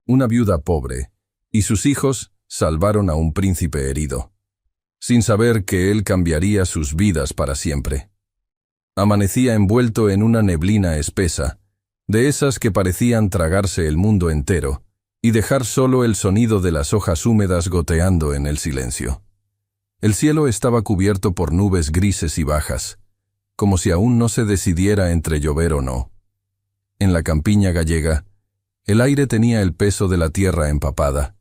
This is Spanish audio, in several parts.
una viuda pobre, y sus hijos salvaron a un príncipe herido, sin saber que él cambiaría sus vidas para siempre. Amanecía envuelto en una neblina espesa, de esas que parecían tragarse el mundo entero, y dejar solo el sonido de las hojas húmedas goteando en el silencio. El cielo estaba cubierto por nubes grises y bajas, como si aún no se decidiera entre llover o no. En la campiña gallega, el aire tenía el peso de la tierra empapada,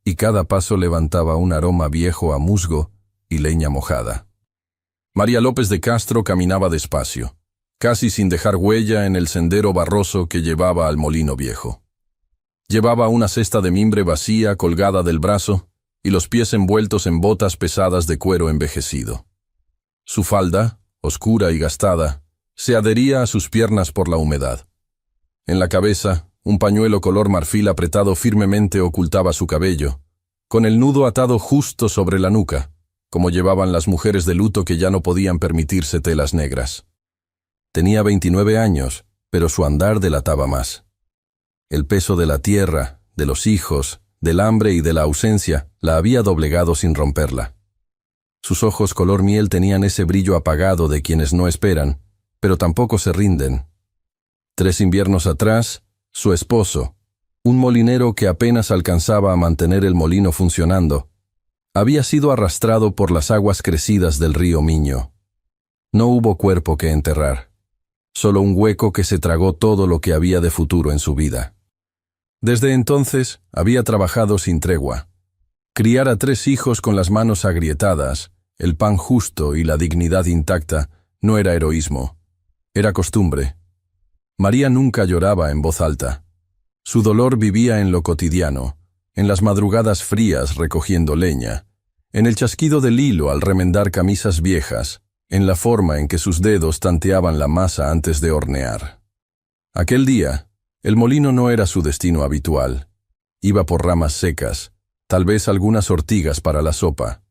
y cada paso levantaba un aroma viejo a musgo y leña mojada. María López de Castro caminaba despacio, casi sin dejar huella en el sendero barroso que llevaba al molino viejo. Llevaba una cesta de mimbre vacía colgada del brazo y los pies envueltos en botas pesadas de cuero envejecido. Su falda, oscura y gastada, se adhería a sus piernas por la humedad. En la cabeza, un pañuelo color marfil apretado firmemente ocultaba su cabello, con el nudo atado justo sobre la nuca, como llevaban las mujeres de luto que ya no podían permitirse telas negras. Tenía 29 años, pero su andar delataba más. El peso de la tierra, de los hijos, del hambre y de la ausencia la había doblegado sin romperla. Sus ojos color miel tenían ese brillo apagado de quienes no esperan, pero tampoco se rinden. 3 inviernos atrás, su esposo, un molinero que apenas alcanzaba a mantener el molino funcionando, había sido arrastrado por las aguas crecidas del río Miño. No hubo cuerpo que enterrar, solo un hueco que se tragó todo lo que había de futuro en su vida. Desde entonces había trabajado sin tregua. Criar a 3 hijos con las manos agrietadas, el pan justo y la dignidad intacta no era heroísmo, era costumbre. María nunca lloraba en voz alta. Su dolor vivía en lo cotidiano, en las madrugadas frías recogiendo leña, en el chasquido del hilo al remendar camisas viejas, en la forma en que sus dedos tanteaban la masa antes de hornear. Aquel día, el molino no era su destino habitual. Iba por ramas secas, tal vez algunas ortigas para la sopa.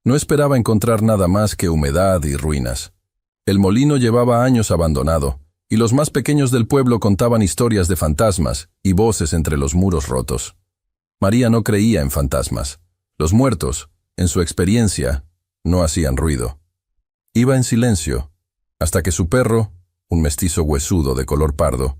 No esperaba encontrar nada más que humedad y ruinas. El molino llevaba años abandonado, y los más pequeños del pueblo contaban historias de fantasmas y voces entre los muros rotos. María no creía en fantasmas. Los muertos, en su experiencia, no hacían ruido. Iba en silencio, hasta que su perro, un mestizo huesudo de color pardo,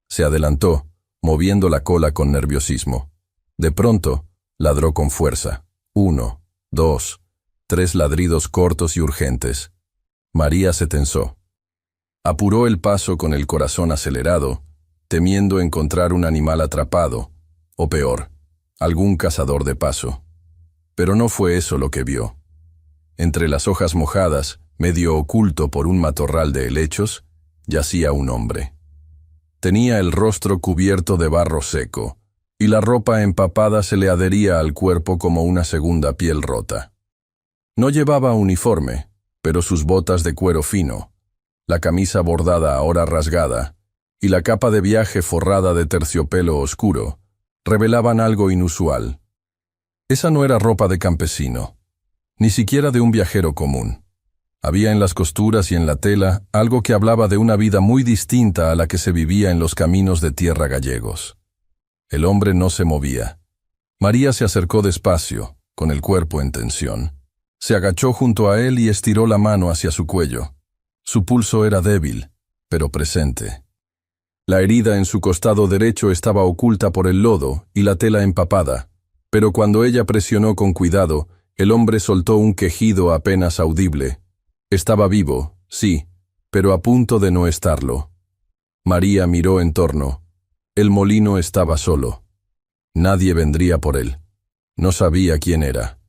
se adelantó, moviendo la cola con nerviosismo. De pronto, ladró con fuerza. 1, 2, 3 ladridos cortos y urgentes. María se tensó. Apuró el paso con el corazón acelerado, temiendo encontrar un animal atrapado, o peor, algún cazador de paso. Pero no fue eso lo que vio. Entre las hojas mojadas, medio oculto por un matorral de helechos, yacía un hombre. Tenía el rostro cubierto de barro seco, y la ropa empapada se le adhería al cuerpo como una segunda piel rota. No llevaba uniforme, pero sus botas de cuero fino, la camisa bordada ahora rasgada, y la capa de viaje forrada de terciopelo oscuro, revelaban algo inusual. Esa no era ropa de campesino, ni siquiera de un viajero común. Había en las costuras y en la tela algo que hablaba de una vida muy distinta a la que se vivía en los caminos de tierra gallegos. El hombre no se movía. María se acercó despacio, con el cuerpo en tensión. Se agachó junto a él y estiró la mano hacia su cuello. Su pulso era débil, pero presente. La herida en su costado derecho estaba oculta por el lodo y la tela empapada, pero cuando ella presionó con cuidado, el hombre soltó un quejido apenas audible. Estaba vivo, sí, pero a punto de no estarlo. María miró en torno. El molino estaba solo. Nadie vendría por él. No sabía quién era.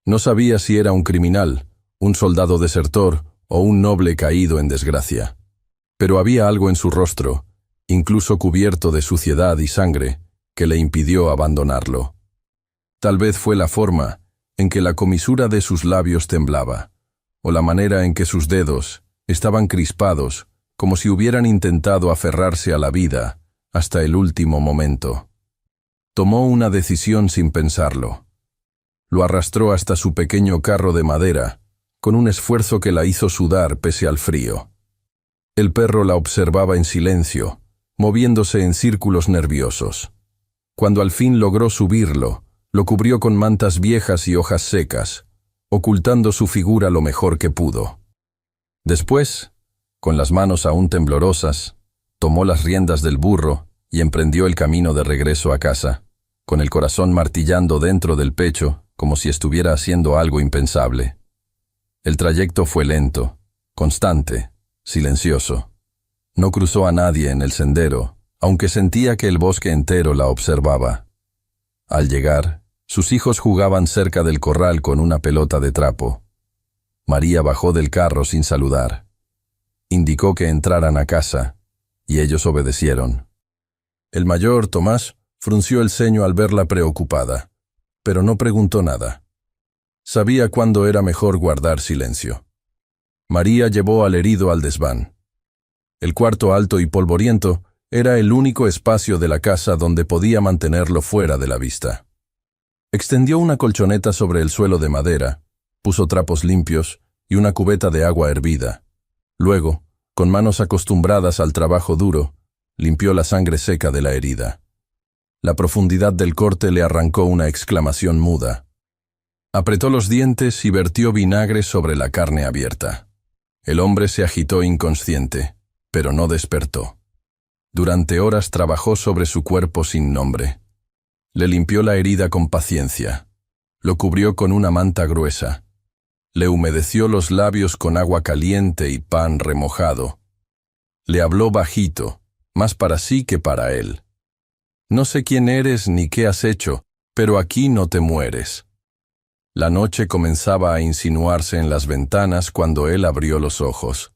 No sabía si era un criminal, un soldado desertor o un noble caído en desgracia. Pero había algo en su rostro, incluso cubierto de suciedad y sangre, que le impidió abandonarlo. Tal vez fue la forma en que la comisura de sus labios temblaba, o la manera en que sus dedos estaban crispados, como si hubieran intentado aferrarse a la vida hasta el último momento. Tomó una decisión sin pensarlo. Lo arrastró hasta su pequeño carro de madera, con un esfuerzo que la hizo sudar pese al frío. El perro la observaba en silencio, moviéndose en círculos nerviosos. Cuando al fin logró subirlo, lo cubrió con mantas viejas y hojas secas, ocultando su figura lo mejor que pudo. Después, con las manos aún temblorosas, tomó las riendas del burro y emprendió el camino de regreso a casa, con el corazón martillando dentro del pecho como si estuviera haciendo algo impensable. El trayecto fue lento, constante, silencioso. No cruzó a nadie en el sendero, aunque sentía que el bosque entero la observaba. Al llegar, sus hijos jugaban cerca del corral con una pelota de trapo. María bajó del carro sin saludar. Indicó que entraran a casa, y ellos obedecieron. El mayor, Tomás, frunció el ceño al verla preocupada, pero no preguntó nada. Sabía cuándo era mejor guardar silencio. María llevó al herido al desván. El cuarto alto y polvoriento era el único espacio de la casa donde podía mantenerlo fuera de la vista. Extendió una colchoneta sobre el suelo de madera, puso trapos limpios y una cubeta de agua hervida. Luego, con manos acostumbradas al trabajo duro, limpió la sangre seca de la herida. La profundidad del corte le arrancó una exclamación muda. Apretó los dientes y vertió vinagre sobre la carne abierta. El hombre se agitó inconsciente, pero no despertó. Durante horas trabajó sobre su cuerpo sin nombre. Le limpió la herida con paciencia. Lo cubrió con una manta gruesa. Le humedeció los labios con agua caliente y pan remojado. Le habló bajito, más para sí que para él. No sé quién eres ni qué has hecho, pero aquí no te mueres. La noche comenzaba a insinuarse en las ventanas cuando él abrió los ojos.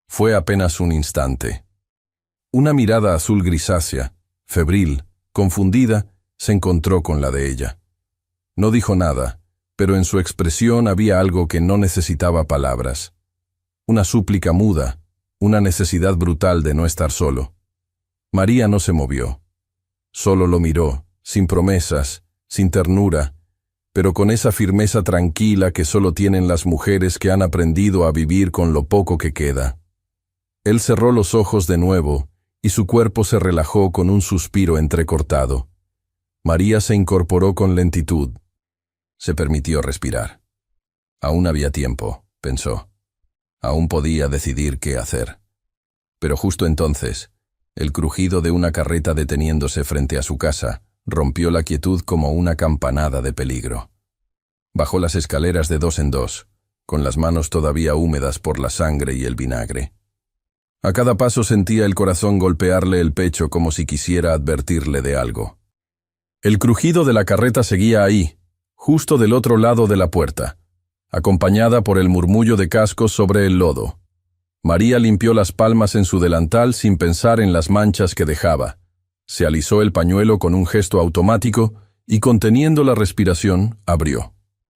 Fue apenas un instante. Una mirada azul grisácea, febril, confundida, se encontró con la de ella. No dijo nada, pero en su expresión había algo que no necesitaba palabras. Una súplica muda, una necesidad brutal de no estar solo. María no se movió. Solo lo miró, sin promesas, sin ternura, pero con esa firmeza tranquila que solo tienen las mujeres que han aprendido a vivir con lo poco que queda. Él cerró los ojos de nuevo y su cuerpo se relajó con un suspiro entrecortado. María se incorporó con lentitud. Se permitió respirar. Aún había tiempo, pensó. Aún podía decidir qué hacer. Pero justo entonces, el crujido de una carreta deteniéndose frente a su casa rompió la quietud como una campanada de peligro. Bajó las escaleras de dos en dos, con las manos todavía húmedas por la sangre y el vinagre. A cada paso sentía el corazón golpearle el pecho como si quisiera advertirle de algo. El crujido de la carreta seguía ahí, justo del otro lado de la puerta, acompañada por el murmullo de cascos sobre el lodo. María limpió las palmas en su delantal sin pensar en las manchas que dejaba. Se alisó el pañuelo con un gesto automático y, conteniendo la respiración, abrió.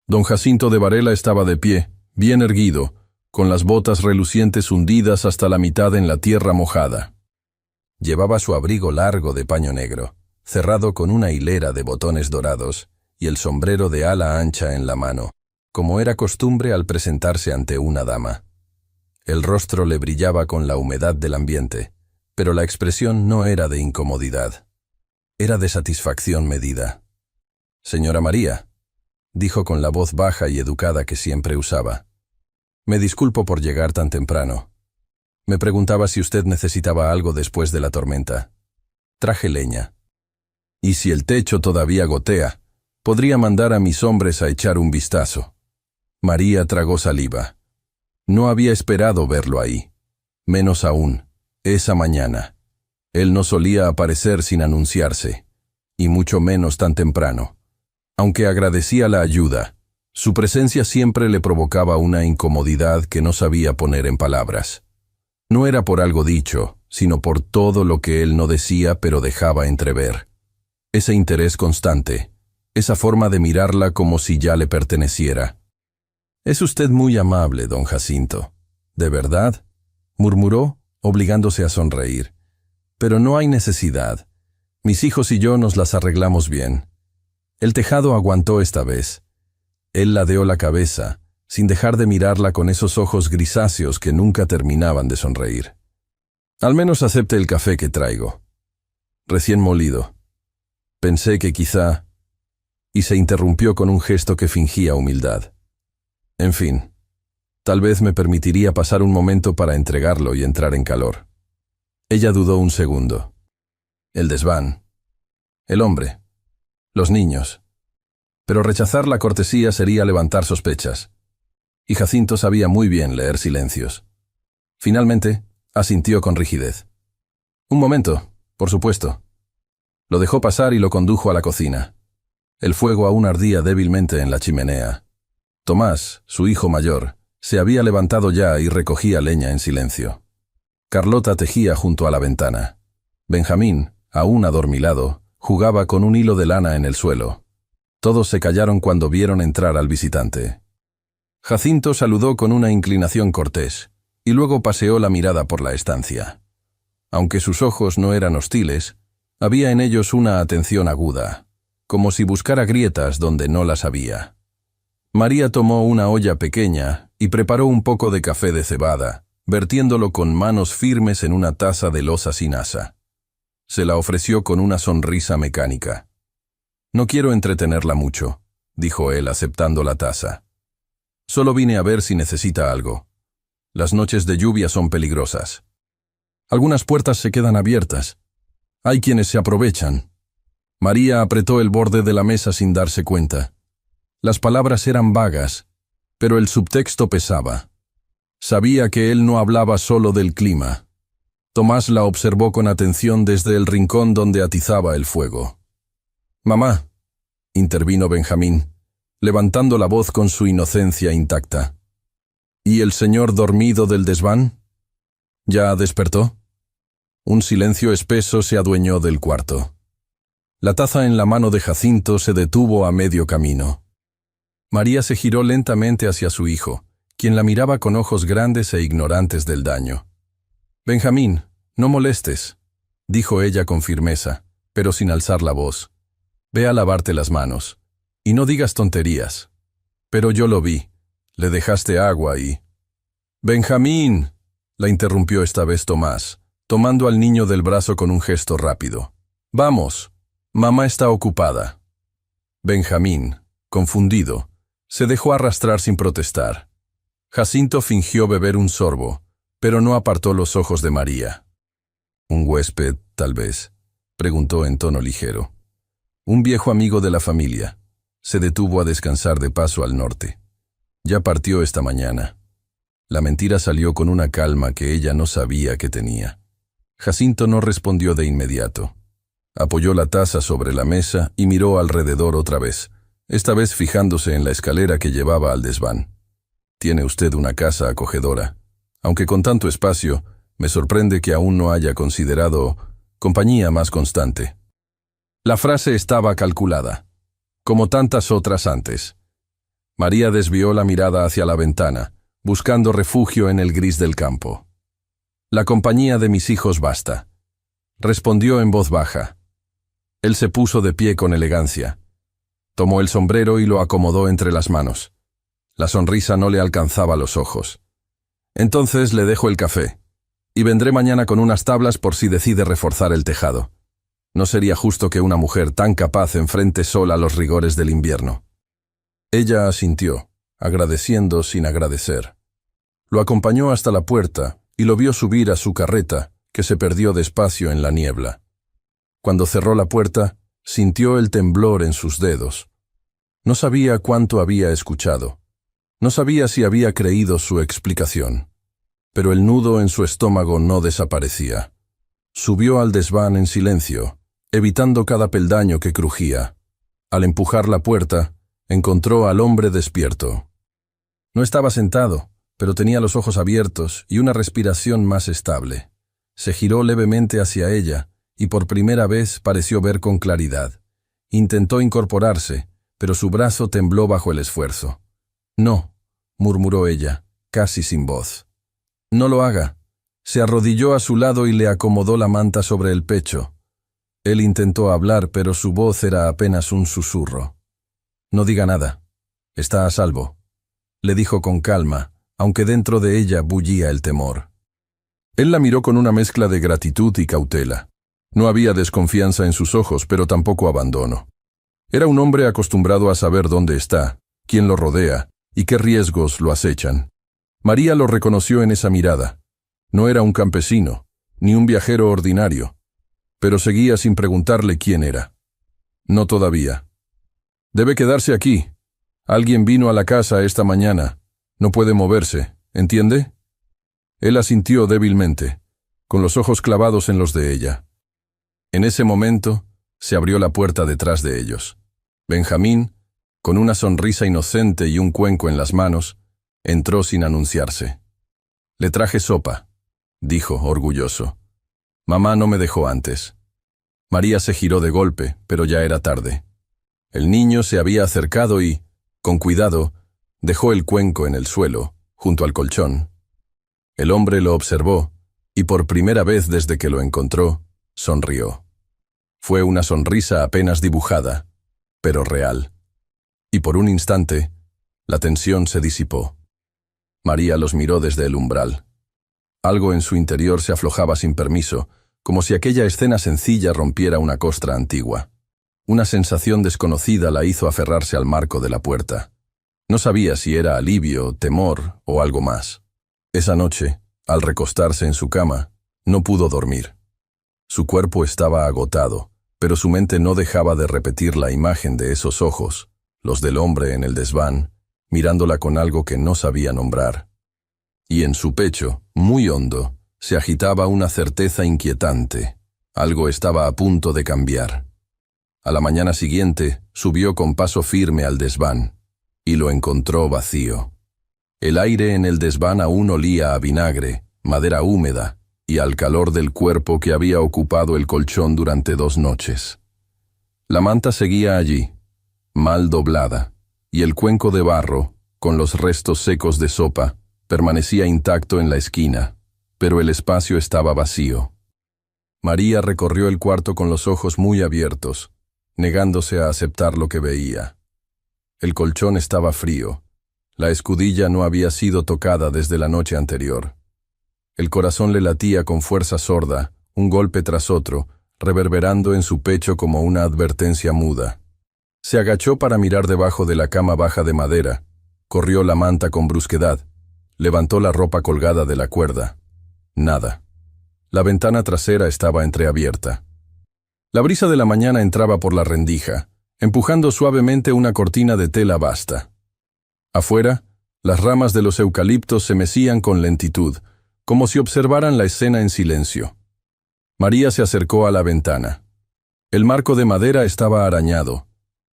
Don Jacinto de Varela estaba de pie, bien erguido, con las botas relucientes hundidas hasta la mitad en la tierra mojada. Llevaba su abrigo largo de paño negro, cerrado con una hilera de botones dorados, y el sombrero de ala ancha en la mano, como era costumbre al presentarse ante una dama. El rostro le brillaba con la humedad del ambiente, pero la expresión no era de incomodidad. Era de satisfacción medida. «Señora María», dijo con la voz baja y educada que siempre usaba. «Me disculpo por llegar tan temprano. Me preguntaba si usted necesitaba algo después de la tormenta. Traje leña. Y si el techo todavía gotea, podría mandar a mis hombres a echar un vistazo». María tragó saliva. No había esperado verlo ahí. Menos aún, esa mañana. Él no solía aparecer sin anunciarse, y mucho menos tan temprano. Aunque agradecía la ayuda, su presencia siempre le provocaba una incomodidad que no sabía poner en palabras. No era por algo dicho, sino por todo lo que él no decía pero dejaba entrever. Ese interés constante, esa forma de mirarla como si ya le perteneciera. «Es usted muy amable, don Jacinto». «¿De verdad?», murmuró, obligándose a sonreír. «Pero no hay necesidad. Mis hijos y yo nos las arreglamos bien». El tejado aguantó esta vez. Él ladeó la cabeza, sin dejar de mirarla con esos ojos grisáceos que nunca terminaban de sonreír. «Al menos acepte el café que traigo. Recién molido». Pensé que quizá... Y se interrumpió con un gesto que fingía humildad. En fin, tal vez me permitiría pasar un momento para entregarlo y entrar en calor. Ella dudó un segundo. El desván. El hombre. Los niños. Pero rechazar la cortesía sería levantar sospechas. Y Jacinto sabía muy bien leer silencios. Finalmente, asintió con rigidez. Un momento, por supuesto. Lo dejó pasar y lo condujo a la cocina. El fuego aún ardía débilmente en la chimenea. Tomás, su hijo mayor, se había levantado ya y recogía leña en silencio. Carlota tejía junto a la ventana. Benjamín, aún adormilado, jugaba con un hilo de lana en el suelo. Todos se callaron cuando vieron entrar al visitante. Jacinto saludó con una inclinación cortés, y luego paseó la mirada por la estancia. Aunque sus ojos no eran hostiles, había en ellos una atención aguda, como si buscara grietas donde no las había. María tomó una olla pequeña y preparó un poco de café de cebada, vertiéndolo con manos firmes en una taza de loza sin asa. Se la ofreció con una sonrisa mecánica. «No quiero entretenerla mucho», dijo él aceptando la taza. «Solo vine a ver si necesita algo. Las noches de lluvia son peligrosas. Algunas puertas se quedan abiertas. Hay quienes se aprovechan». María apretó el borde de la mesa sin darse cuenta. Las palabras eran vagas, pero el subtexto pesaba. Sabía que él no hablaba solo del clima. Tomás la observó con atención desde el rincón donde atizaba el fuego. «Mamá», intervino Benjamín, levantando la voz con su inocencia intacta. «¿Y el señor dormido del desván? ¿Ya despertó?» Un silencio espeso se adueñó del cuarto. La taza en la mano de Jacinto se detuvo a medio camino. María se giró lentamente hacia su hijo, quien la miraba con ojos grandes e ignorantes del daño. «Benjamín, no molestes», dijo ella con firmeza, pero sin alzar la voz. «Ve a lavarte las manos. Y no digas tonterías. Pero yo lo vi. Le dejaste agua y...» «Benjamín», la interrumpió esta vez Tomás, tomando al niño del brazo con un gesto rápido. «Vamos, mamá está ocupada». Benjamín, confundido, se dejó arrastrar sin protestar. Jacinto fingió beber un sorbo, pero no apartó los ojos de María. «¿Un huésped, tal vez?», preguntó en tono ligero. «Un viejo amigo de la familia. Se detuvo a descansar de paso al norte. Ya partió esta mañana». La mentira salió con una calma que ella no sabía que tenía. Jacinto no respondió de inmediato. Apoyó la taza sobre la mesa y miró alrededor otra vez, esta vez fijándose en la escalera que llevaba al desván. «Tiene usted una casa acogedora. Aunque con tanto espacio, me sorprende que aún no haya considerado compañía más constante». La frase estaba calculada, como tantas otras antes. María desvió la mirada hacia la ventana, buscando refugio en el gris del campo. «La compañía de mis hijos basta», respondió en voz baja. Él se puso de pie con elegancia. Tomó el sombrero y lo acomodó entre las manos. La sonrisa no le alcanzaba los ojos. «Entonces le dejo el café, y vendré mañana con unas tablas por si decide reforzar el tejado. No sería justo que una mujer tan capaz enfrente sola los rigores del invierno». Ella asintió, agradeciendo sin agradecer. Lo acompañó hasta la puerta y lo vio subir a su carreta, que se perdió despacio en la niebla. Cuando cerró la puerta, sintió el temblor en sus dedos. No sabía cuánto había escuchado. No sabía si había creído su explicación. Pero el nudo en su estómago no desaparecía. Subió al desván en silencio, evitando cada peldaño que crujía. Al empujar la puerta, encontró al hombre despierto. No estaba sentado, pero tenía los ojos abiertos y una respiración más estable. Se giró levemente hacia ella y por primera vez pareció ver con claridad. Intentó incorporarse, pero su brazo tembló bajo el esfuerzo. «No», murmuró ella, casi sin voz. «No lo haga». Se arrodilló a su lado y le acomodó la manta sobre el pecho. Él intentó hablar, pero su voz era apenas un susurro. «No diga nada. Está a salvo», le dijo con calma, aunque dentro de ella bullía el temor. Él la miró con una mezcla de gratitud y cautela. No había desconfianza en sus ojos, pero tampoco abandono. Era un hombre acostumbrado a saber dónde está, quién lo rodea y qué riesgos lo acechan. María lo reconoció en esa mirada. No era un campesino, ni un viajero ordinario, pero seguía sin preguntarle quién era. No todavía. Debe quedarse aquí. Alguien vino a la casa esta mañana. No puede moverse, ¿entiende? Él asintió débilmente, con los ojos clavados en los de ella. En ese momento, se abrió la puerta detrás de ellos. Benjamín, con una sonrisa inocente y un cuenco en las manos, entró sin anunciarse. «Le traje sopa», dijo, orgulloso. «Mamá no me dejó antes». María se giró de golpe, pero ya era tarde. El niño se había acercado y, con cuidado, dejó el cuenco en el suelo, junto al colchón. El hombre lo observó, y por primera vez desde que lo encontró, sonrió. Fue una sonrisa apenas dibujada, pero real. Y por un instante, la tensión se disipó. María los miró desde el umbral. Algo en su interior se aflojaba sin permiso, como si aquella escena sencilla rompiera una costra antigua. Una sensación desconocida la hizo aferrarse al marco de la puerta. No sabía si era alivio, temor o algo más. Esa noche, al recostarse en su cama, no pudo dormir. Su cuerpo estaba agotado, pero su mente no dejaba de repetir la imagen de esos ojos, los del hombre en el desván, mirándola con algo que no sabía nombrar. Y en su pecho, muy hondo, se agitaba una certeza inquietante. Algo estaba a punto de cambiar. A la mañana siguiente, subió con paso firme al desván, y lo encontró vacío. El aire en el desván aún olía a vinagre, madera húmeda, y al calor del cuerpo que había ocupado el colchón durante 2 noches. La manta seguía allí, mal doblada, y el cuenco de barro, con los restos secos de sopa, permanecía intacto en la esquina, pero el espacio estaba vacío. María recorrió el cuarto con los ojos muy abiertos, negándose a aceptar lo que veía. El colchón estaba frío. La escudilla no había sido tocada desde la noche anterior. El corazón le latía con fuerza sorda, un golpe tras otro, reverberando en su pecho como una advertencia muda. Se agachó para mirar debajo de la cama baja de madera, corrió la manta con brusquedad, levantó la ropa colgada de la cuerda. Nada. La ventana trasera estaba entreabierta. La brisa de la mañana entraba por la rendija, empujando suavemente una cortina de tela basta. Afuera, las ramas de los eucaliptos se mecían con lentitud, como si observaran la escena en silencio. María se acercó a la ventana. El marco de madera estaba arañado,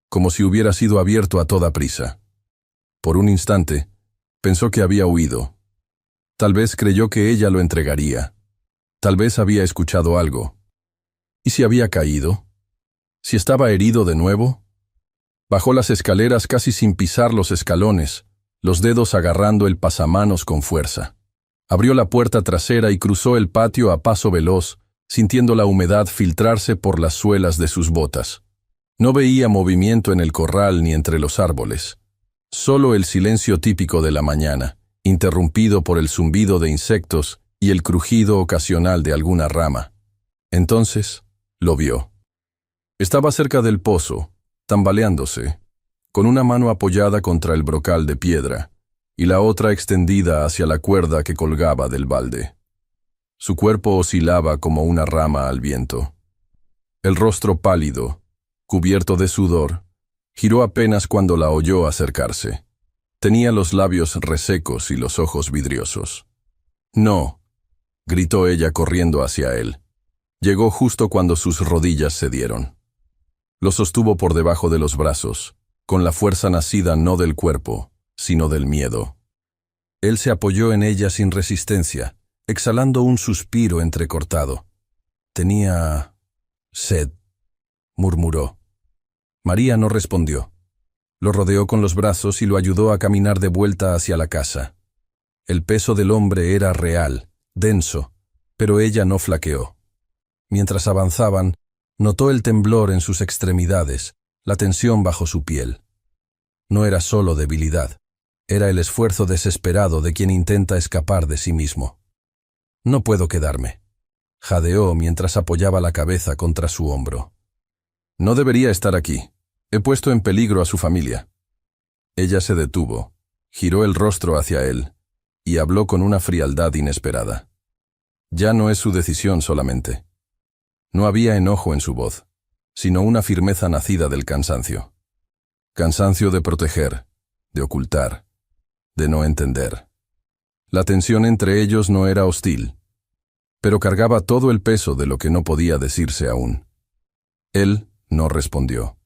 como si hubiera sido abierto a toda prisa. Por un instante, pensó que había huido. Tal vez creyó que ella lo entregaría. Tal vez había escuchado algo. ¿Y si había caído? ¿Si estaba herido de nuevo? Bajó las escaleras casi sin pisar los escalones, los dedos agarrando el pasamanos con fuerza. Abrió la puerta trasera y cruzó el patio a paso veloz, sintiendo la humedad filtrarse por las suelas de sus botas. No veía movimiento en el corral ni entre los árboles. Solo el silencio típico de la mañana, interrumpido por el zumbido de insectos y el crujido ocasional de alguna rama. Entonces, lo vio. Estaba cerca del pozo, tambaleándose, con una mano apoyada contra el brocal de piedra y la otra extendida hacia la cuerda que colgaba del balde. Su cuerpo oscilaba como una rama al viento. El rostro pálido, cubierto de sudor, giró apenas cuando la oyó acercarse. Tenía los labios resecos y los ojos vidriosos. «No», gritó ella corriendo hacia él. Llegó justo cuando sus rodillas cedieron. Lo sostuvo por debajo de los brazos, con la fuerza nacida no del cuerpo, sino del miedo. Él se apoyó en ella sin resistencia, exhalando un suspiro entrecortado. «Tenía sed», murmuró. María no respondió. Lo rodeó con los brazos y lo ayudó a caminar de vuelta hacia la casa. El peso del hombre era real, denso, pero ella no flaqueó. Mientras avanzaban, notó el temblor en sus extremidades, la tensión bajo su piel. No era solo debilidad, era el esfuerzo desesperado de quien intenta escapar de sí mismo. «No puedo quedarme». jadeó mientras apoyaba la cabeza contra su hombro. No debería estar aquí. He puesto en peligro a su familia. Ella se detuvo, giró el rostro hacia él y habló con una frialdad inesperada. Ya no es su decisión solamente. No había enojo en su voz, sino una firmeza nacida del cansancio. Cansancio de proteger, de ocultar, de no entender. La tensión entre ellos no era hostil, pero cargaba todo el peso de lo que no podía decirse aún. Él no respondió.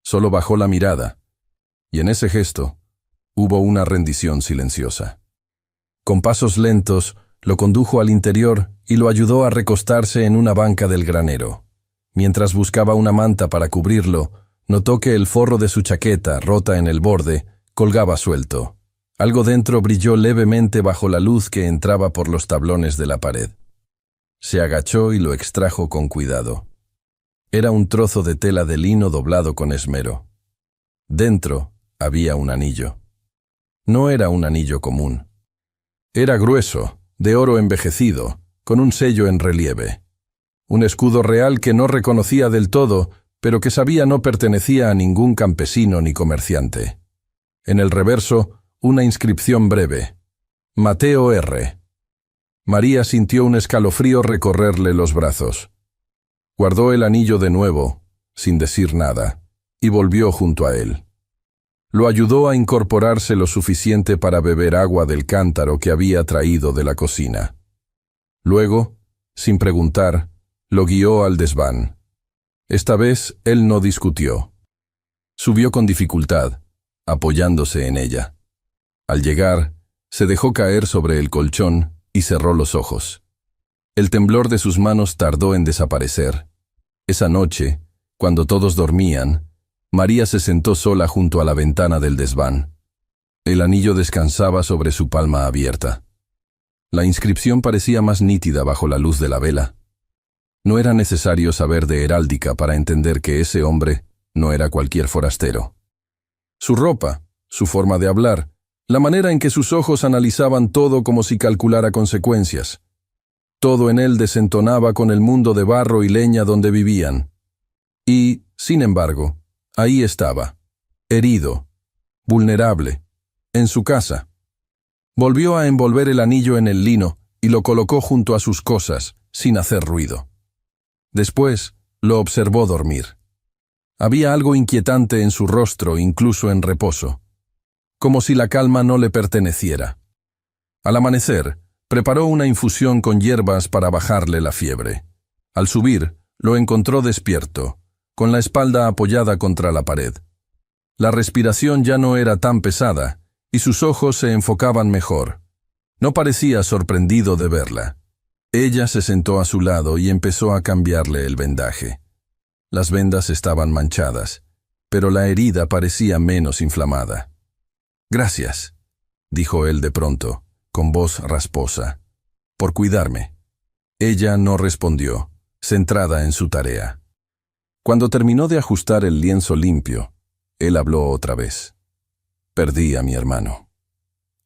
Solo bajó la mirada, y en ese gesto hubo una rendición silenciosa. Con pasos lentos, lo condujo al interior y lo ayudó a recostarse en una banca del granero. Mientras buscaba una manta para cubrirlo, notó que el forro de su chaqueta, rota en el borde, colgaba suelto. Algo dentro brilló levemente bajo la luz que entraba por los tablones de la pared. Se agachó y lo extrajo con cuidado. Era un trozo de tela de lino doblado con esmero. Dentro había un anillo. No era un anillo común. Era grueso, de oro envejecido, con un sello en relieve. Un escudo real que no reconocía del todo, pero que sabía no pertenecía a ningún campesino ni comerciante. En el reverso, una inscripción breve. Mateo R. María sintió un escalofrío recorrerle los brazos. Guardó el anillo de nuevo, sin decir nada, y volvió junto a él. Lo ayudó a incorporarse lo suficiente para beber agua del cántaro que había traído de la cocina. Luego, sin preguntar, lo guió al desván. Esta vez él no discutió. Subió con dificultad, apoyándose en ella. Al llegar, se dejó caer sobre el colchón y cerró los ojos. El temblor de sus manos tardó en desaparecer. Esa noche, cuando todos dormían, María se sentó sola junto a la ventana del desván. El anillo descansaba sobre su palma abierta. La inscripción parecía más nítida bajo la luz de la vela. No era necesario saber de heráldica para entender que ese hombre no era cualquier forastero. Su ropa, su forma de hablar, la manera en que sus ojos analizaban todo como si calculara consecuencias. Todo en él desentonaba con el mundo de barro y leña donde vivían. Y, sin embargo, ahí estaba, herido, vulnerable, en su casa. Volvió a envolver el anillo en el lino y lo colocó junto a sus cosas, sin hacer ruido. Después, lo observó dormir. Había algo inquietante en su rostro, incluso en reposo, como si la calma no le perteneciera. Al amanecer, preparó una infusión con hierbas para bajarle la fiebre. Al subir, lo encontró despierto, con la espalda apoyada contra la pared. La respiración ya no era tan pesada, y sus ojos se enfocaban mejor. No parecía sorprendido de verla. Ella se sentó a su lado y empezó a cambiarle el vendaje. Las vendas estaban manchadas, pero la herida parecía menos inflamada. «Gracias», dijo él de pronto, con voz rasposa, «por cuidarme». Ella no respondió, centrada en su tarea. Cuando terminó de ajustar el lienzo limpio, él habló otra vez. «Perdí a mi hermano».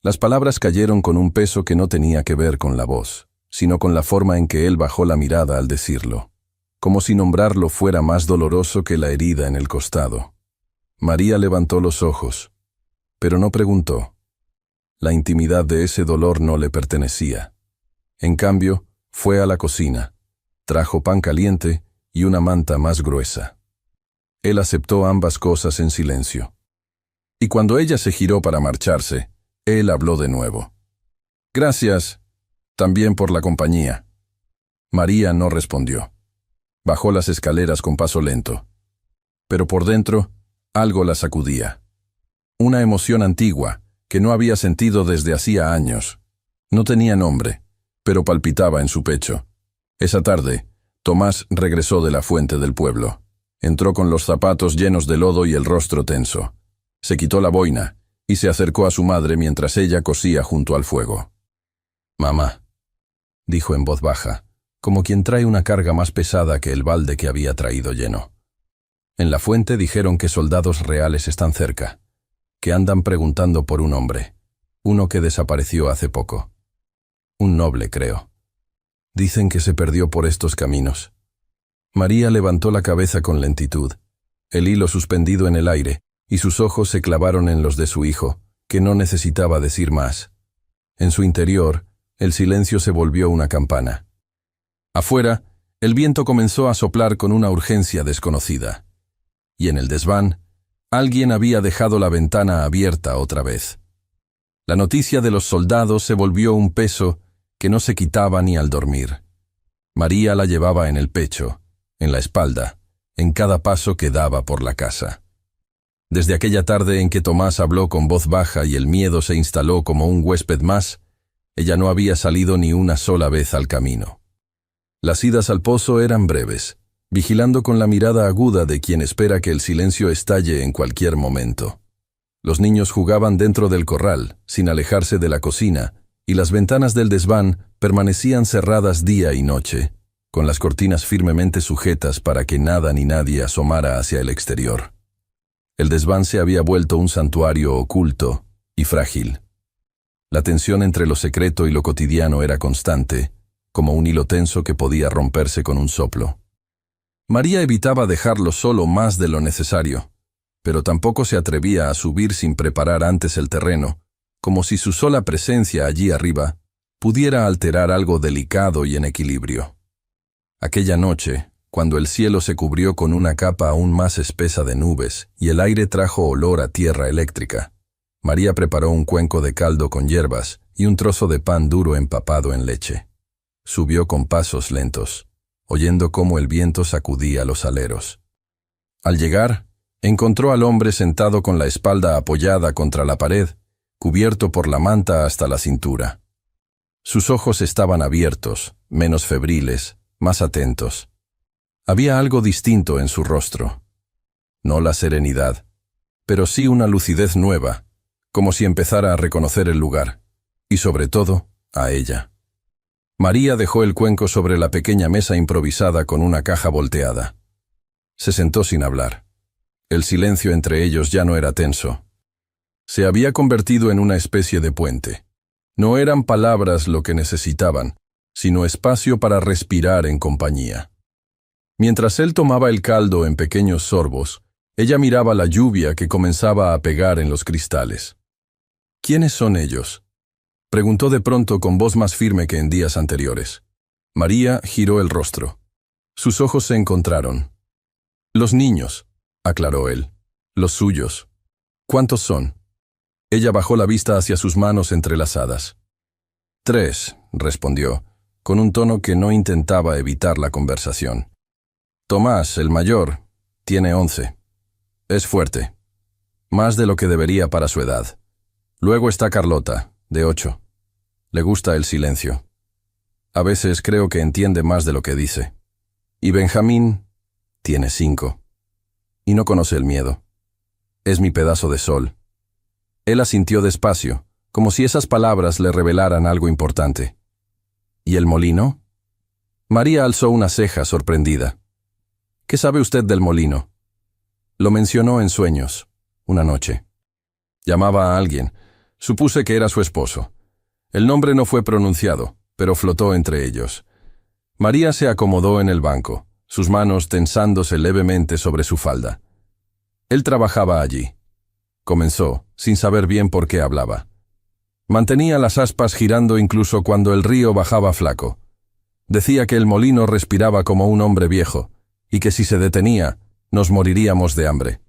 Las palabras cayeron con un peso que no tenía que ver con la voz, sino con la forma en que él bajó la mirada al decirlo, como si nombrarlo fuera más doloroso que la herida en el costado. María levantó los ojos, pero no preguntó. La intimidad de ese dolor no le pertenecía. En cambio, fue a la cocina, trajo pan caliente y una manta más gruesa. Él aceptó ambas cosas en silencio. Y cuando ella se giró para marcharse, él habló de nuevo. «Gracias, también por la compañía». María no respondió. Bajó las escaleras con paso lento. Pero por dentro, algo la sacudía. Una emoción antigua, que no había sentido desde hacía años. No tenía nombre, pero palpitaba en su pecho. Esa tarde, Tomás regresó de la fuente del pueblo. Entró con los zapatos llenos de lodo y el rostro tenso. Se quitó la boina y se acercó a su madre mientras ella cosía junto al fuego. «Mamá», dijo en voz baja, como quien trae una carga más pesada que el balde que había traído lleno. «En la fuente dijeron que soldados reales están cerca, que andan preguntando por un hombre, uno que desapareció hace poco. Un noble, creo. Dicen que se perdió por estos caminos. María levantó la cabeza con lentitud, el hilo suspendido en el aire, y sus ojos se clavaron en los de su hijo, que no necesitaba decir más. En su interior, el silencio se volvió una campana. Afuera, el viento comenzó a soplar con una urgencia desconocida. Y en el desván, alguien había dejado la ventana abierta otra vez. La noticia de los soldados se volvió un peso que no se quitaba ni al dormir. María la llevaba en el pecho, en la espalda, en cada paso que daba por la casa. Desde aquella tarde en que Tomás habló con voz baja y el miedo se instaló como un huésped más, ella no había salido ni una sola vez al camino. Las idas al pozo eran breves, vigilando con la mirada aguda de quien espera que el silencio estalle en cualquier momento. Los niños jugaban dentro del corral, sin alejarse de la cocina, y las ventanas del desván permanecían cerradas día y noche, con las cortinas firmemente sujetas para que nada ni nadie asomara hacia el exterior. El desván se había vuelto un santuario oculto y frágil. La tensión entre lo secreto y lo cotidiano era constante, como un hilo tenso que podía romperse con un soplo. María evitaba dejarlo solo más de lo necesario, pero tampoco se atrevía a subir sin preparar antes el terreno, como si su sola presencia allí arriba pudiera alterar algo delicado y en equilibrio. Aquella noche, cuando el cielo se cubrió con una capa aún más espesa de nubes y el aire trajo olor a tierra eléctrica, María preparó un cuenco de caldo con hierbas y un trozo de pan duro empapado en leche. Subió con pasos lentos, oyendo cómo el viento sacudía los aleros. Al llegar, encontró al hombre sentado con la espalda apoyada contra la pared, cubierto por la manta hasta la cintura. Sus ojos estaban abiertos, menos febriles, más atentos. Había algo distinto en su rostro. No la serenidad, pero sí una lucidez nueva, como si empezara a reconocer el lugar, y sobre todo, a ella. María dejó el cuenco sobre la pequeña mesa improvisada con una caja volteada. Se sentó sin hablar. El silencio entre ellos ya no era tenso. Se había convertido en una especie de puente. No eran palabras lo que necesitaban, sino espacio para respirar en compañía. Mientras él tomaba el caldo en pequeños sorbos, ella miraba la lluvia que comenzaba a pegar en los cristales. ¿Quiénes son ellos?, preguntó de pronto con voz más firme que en días anteriores. María giró el rostro. Sus ojos se encontraron. Los niños, aclaró él. Los suyos. ¿Cuántos son? Ella bajó la vista hacia sus manos entrelazadas. 3, respondió, con un tono que no intentaba evitar la conversación. Tomás, el mayor, tiene 11. Es fuerte. Más de lo que debería para su edad. Luego está Carlota, de 8. Le gusta el silencio. A veces creo que entiende más de lo que dice. Y Benjamín tiene 5. Y no conoce el miedo. Es mi pedazo de sol. Él asintió despacio, como si esas palabras le revelaran algo importante. ¿Y el molino? María alzó una ceja sorprendida. ¿Qué sabe usted del molino? Lo mencionó en sueños, una noche. Llamaba a alguien. Supuse que era su esposo. El nombre no fue pronunciado, pero flotó entre ellos. María se acomodó en el banco, sus manos tensándose levemente sobre su falda. Él trabajaba allí. Comenzó, sin saber bien por qué hablaba. Mantenía las aspas girando incluso cuando el río bajaba flaco. Decía que el molino respiraba como un hombre viejo, y que si se detenía, nos moriríamos de hambre.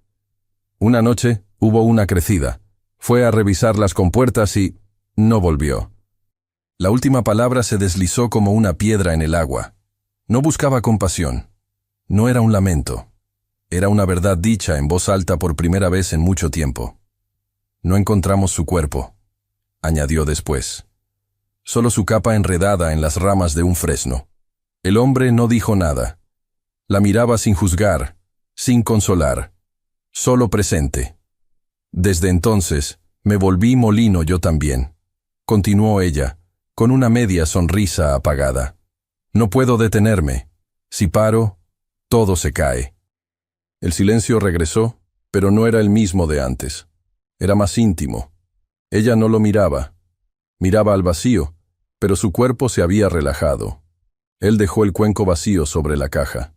Una noche hubo una crecida. Fue a revisar las compuertas y no volvió. La última palabra se deslizó como una piedra en el agua. No buscaba compasión. No era un lamento. Era una verdad dicha en voz alta por primera vez en mucho tiempo. No encontramos su cuerpo, añadió después. Solo su capa enredada en las ramas de un fresno. El hombre no dijo nada. La miraba sin juzgar, sin consolar, solo presente. Desde entonces, me volví molino yo también, continuó ella, con una media sonrisa apagada. No puedo detenerme. Si paro, todo se cae. El silencio regresó, pero no era el mismo de antes. Era más íntimo. Ella no lo miraba. Miraba al vacío, pero su cuerpo se había relajado. Él dejó el cuenco vacío sobre la caja.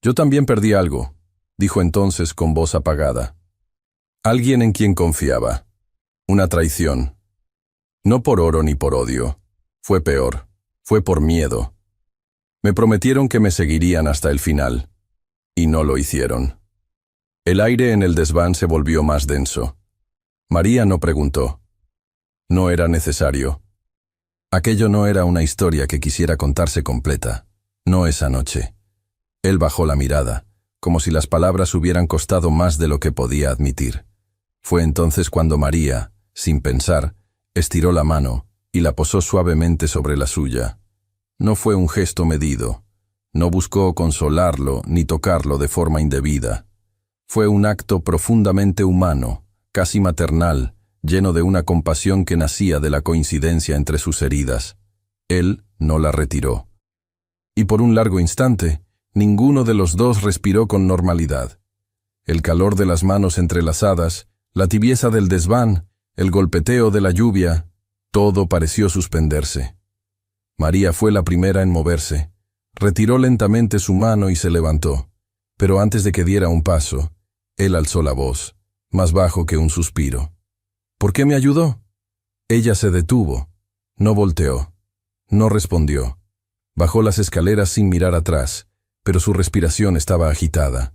Yo también perdí algo, dijo entonces con voz apagada. Alguien en quien confiaba. Una traición. No por oro ni por odio. Fue peor. Fue por miedo. Me prometieron que me seguirían hasta el final. Y no lo hicieron. El aire en el desván se volvió más denso. María no preguntó. No era necesario. Aquello no era una historia que quisiera contarse completa. No esa noche. Él bajó la mirada, como si las palabras hubieran costado más de lo que podía admitir. Fue entonces cuando María, sin pensar, estiró la mano y la posó suavemente sobre la suya. No fue un gesto medido. No buscó consolarlo ni tocarlo de forma indebida. Fue un acto profundamente humano, casi maternal, lleno de una compasión que nacía de la coincidencia entre sus heridas. Él no la retiró. Y por un largo instante, ninguno de los dos respiró con normalidad. El calor de las manos entrelazadas, la tibieza del desván, el golpeteo de la lluvia, todo pareció suspenderse. María fue la primera en moverse. Retiró lentamente su mano y se levantó. Pero antes de que diera un paso, él alzó la voz, más bajo que un suspiro. ¿Por qué me ayudó? Ella se detuvo. No volteó. No respondió. Bajó las escaleras sin mirar atrás, pero su respiración estaba agitada,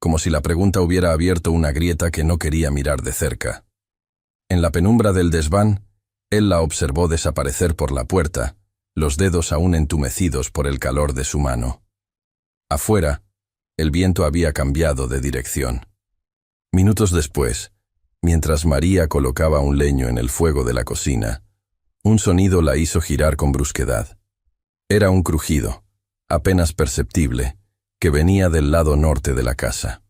como si la pregunta hubiera abierto una grieta que no quería mirar de cerca. En la penumbra del desván, él la observó desaparecer por la puerta, los dedos aún entumecidos por el calor de su mano. Afuera, el viento había cambiado de dirección. Minutos después, mientras María colocaba un leño en el fuego de la cocina, un sonido la hizo girar con brusquedad. Era un crujido, apenas perceptible, que venía del lado norte de la casa.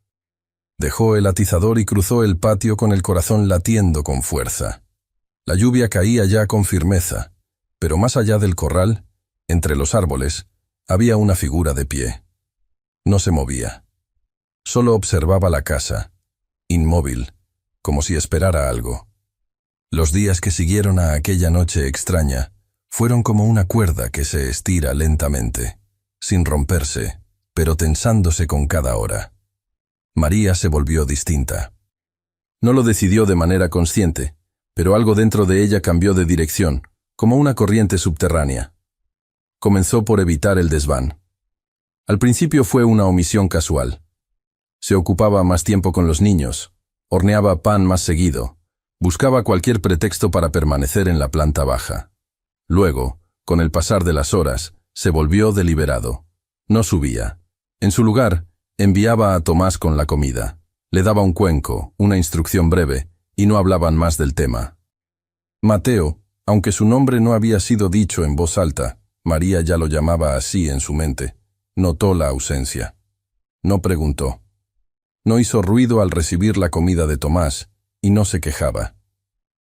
Dejó el atizador y cruzó el patio con el corazón latiendo con fuerza. La lluvia caía ya con firmeza, pero más allá del corral, entre los árboles, había una figura de pie. No se movía. Solo observaba la casa, inmóvil, como si esperara algo. Los días que siguieron a aquella noche extraña fueron como una cuerda que se estira lentamente, sin romperse, pero tensándose con cada hora. María se volvió distinta. No lo decidió de manera consciente, pero algo dentro de ella cambió de dirección, como una corriente subterránea. Comenzó por evitar el desván. Al principio fue una omisión casual. Se ocupaba más tiempo con los niños, horneaba pan más seguido, buscaba cualquier pretexto para permanecer en la planta baja. Luego, con el pasar de las horas, se volvió deliberado. No subía. En su lugar, enviaba a Tomás con la comida. Le daba un cuenco, una instrucción breve, y no hablaban más del tema. Mateo, aunque su nombre no había sido dicho en voz alta, María ya lo llamaba así en su mente, notó la ausencia. No preguntó. No hizo ruido al recibir la comida de Tomás, y no se quejaba.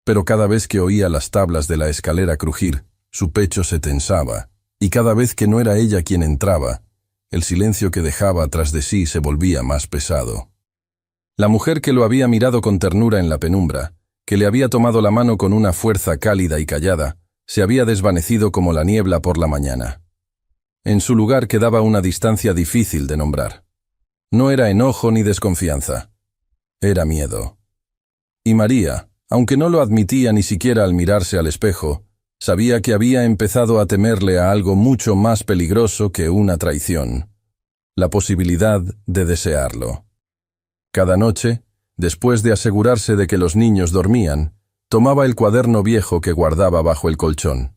Pero cada vez que oía las tablas de la escalera crujir, su pecho se tensaba, y cada vez que no era ella quien entraba, el silencio que dejaba tras de sí se volvía más pesado. La mujer que lo había mirado con ternura en la penumbra, que le había tomado la mano con una fuerza cálida y callada, se había desvanecido como la niebla por la mañana. En su lugar quedaba una distancia difícil de nombrar. No era enojo ni desconfianza. Era miedo. Y María, aunque no lo admitía ni siquiera al mirarse al espejo, sabía que había empezado a temerle a algo mucho más peligroso que una traición: la posibilidad de desearlo. Cada noche, después de asegurarse de que los niños dormían, tomaba el cuaderno viejo que guardaba bajo el colchón.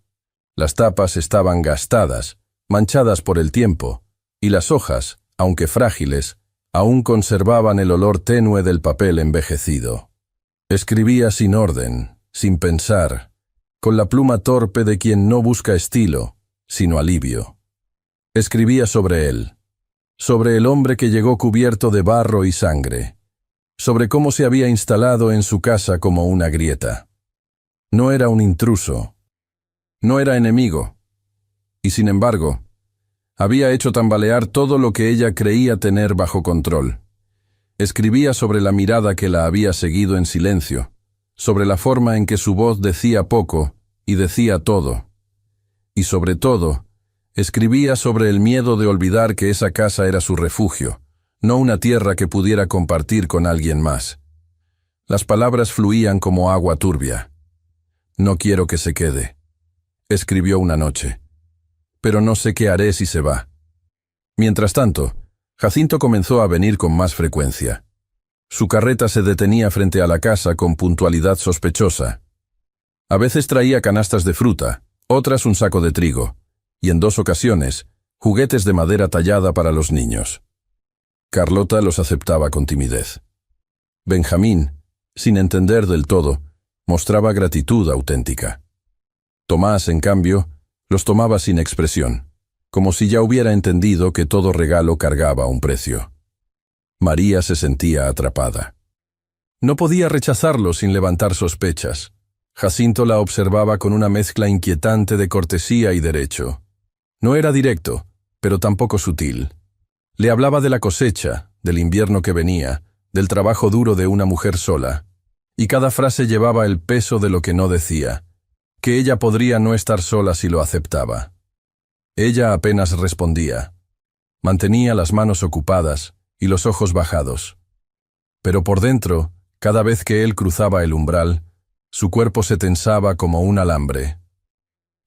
Las tapas estaban gastadas, manchadas por el tiempo, y las hojas, aunque frágiles, aún conservaban el olor tenue del papel envejecido. Escribía sin orden, sin pensar, con la pluma torpe de quien no busca estilo, sino alivio. Escribía sobre él, sobre el hombre que llegó cubierto de barro y sangre, sobre cómo se había instalado en su casa como una grieta. No era un intruso, no era enemigo, y sin embargo, había hecho tambalear todo lo que ella creía tener bajo control. Escribía sobre la mirada que la había seguido en silencio, sobre la forma en que su voz decía poco y decía todo, y sobre todo, Escribía sobre el miedo de olvidar que esa casa era su refugio, no una tierra que pudiera compartir con alguien más. Las palabras fluían como agua turbia. «No quiero que se quede», escribió una noche. «Pero no sé qué haré si se va». Mientras tanto, Jacinto comenzó a venir con más frecuencia. Su carreta se detenía frente a la casa con puntualidad sospechosa. A veces traía canastas de fruta, otras un saco de trigo, y en 2 ocasiones, juguetes de madera tallada para los niños. Carlota los aceptaba con timidez. Benjamín, sin entender del todo, mostraba gratitud auténtica. Tomás, en cambio, los tomaba sin expresión, como si ya hubiera entendido que todo regalo cargaba un precio. María se sentía atrapada. No podía rechazarlo sin levantar sospechas. Jacinto la observaba con una mezcla inquietante de cortesía y derecho. No era directo, pero tampoco sutil. Le hablaba de la cosecha, del invierno que venía, del trabajo duro de una mujer sola, y cada frase llevaba el peso de lo que no decía, que ella podría no estar sola si lo aceptaba. Ella apenas respondía. Mantenía las manos ocupadas y los ojos bajados. Pero por dentro, cada vez que él cruzaba el umbral, su cuerpo se tensaba como un alambre.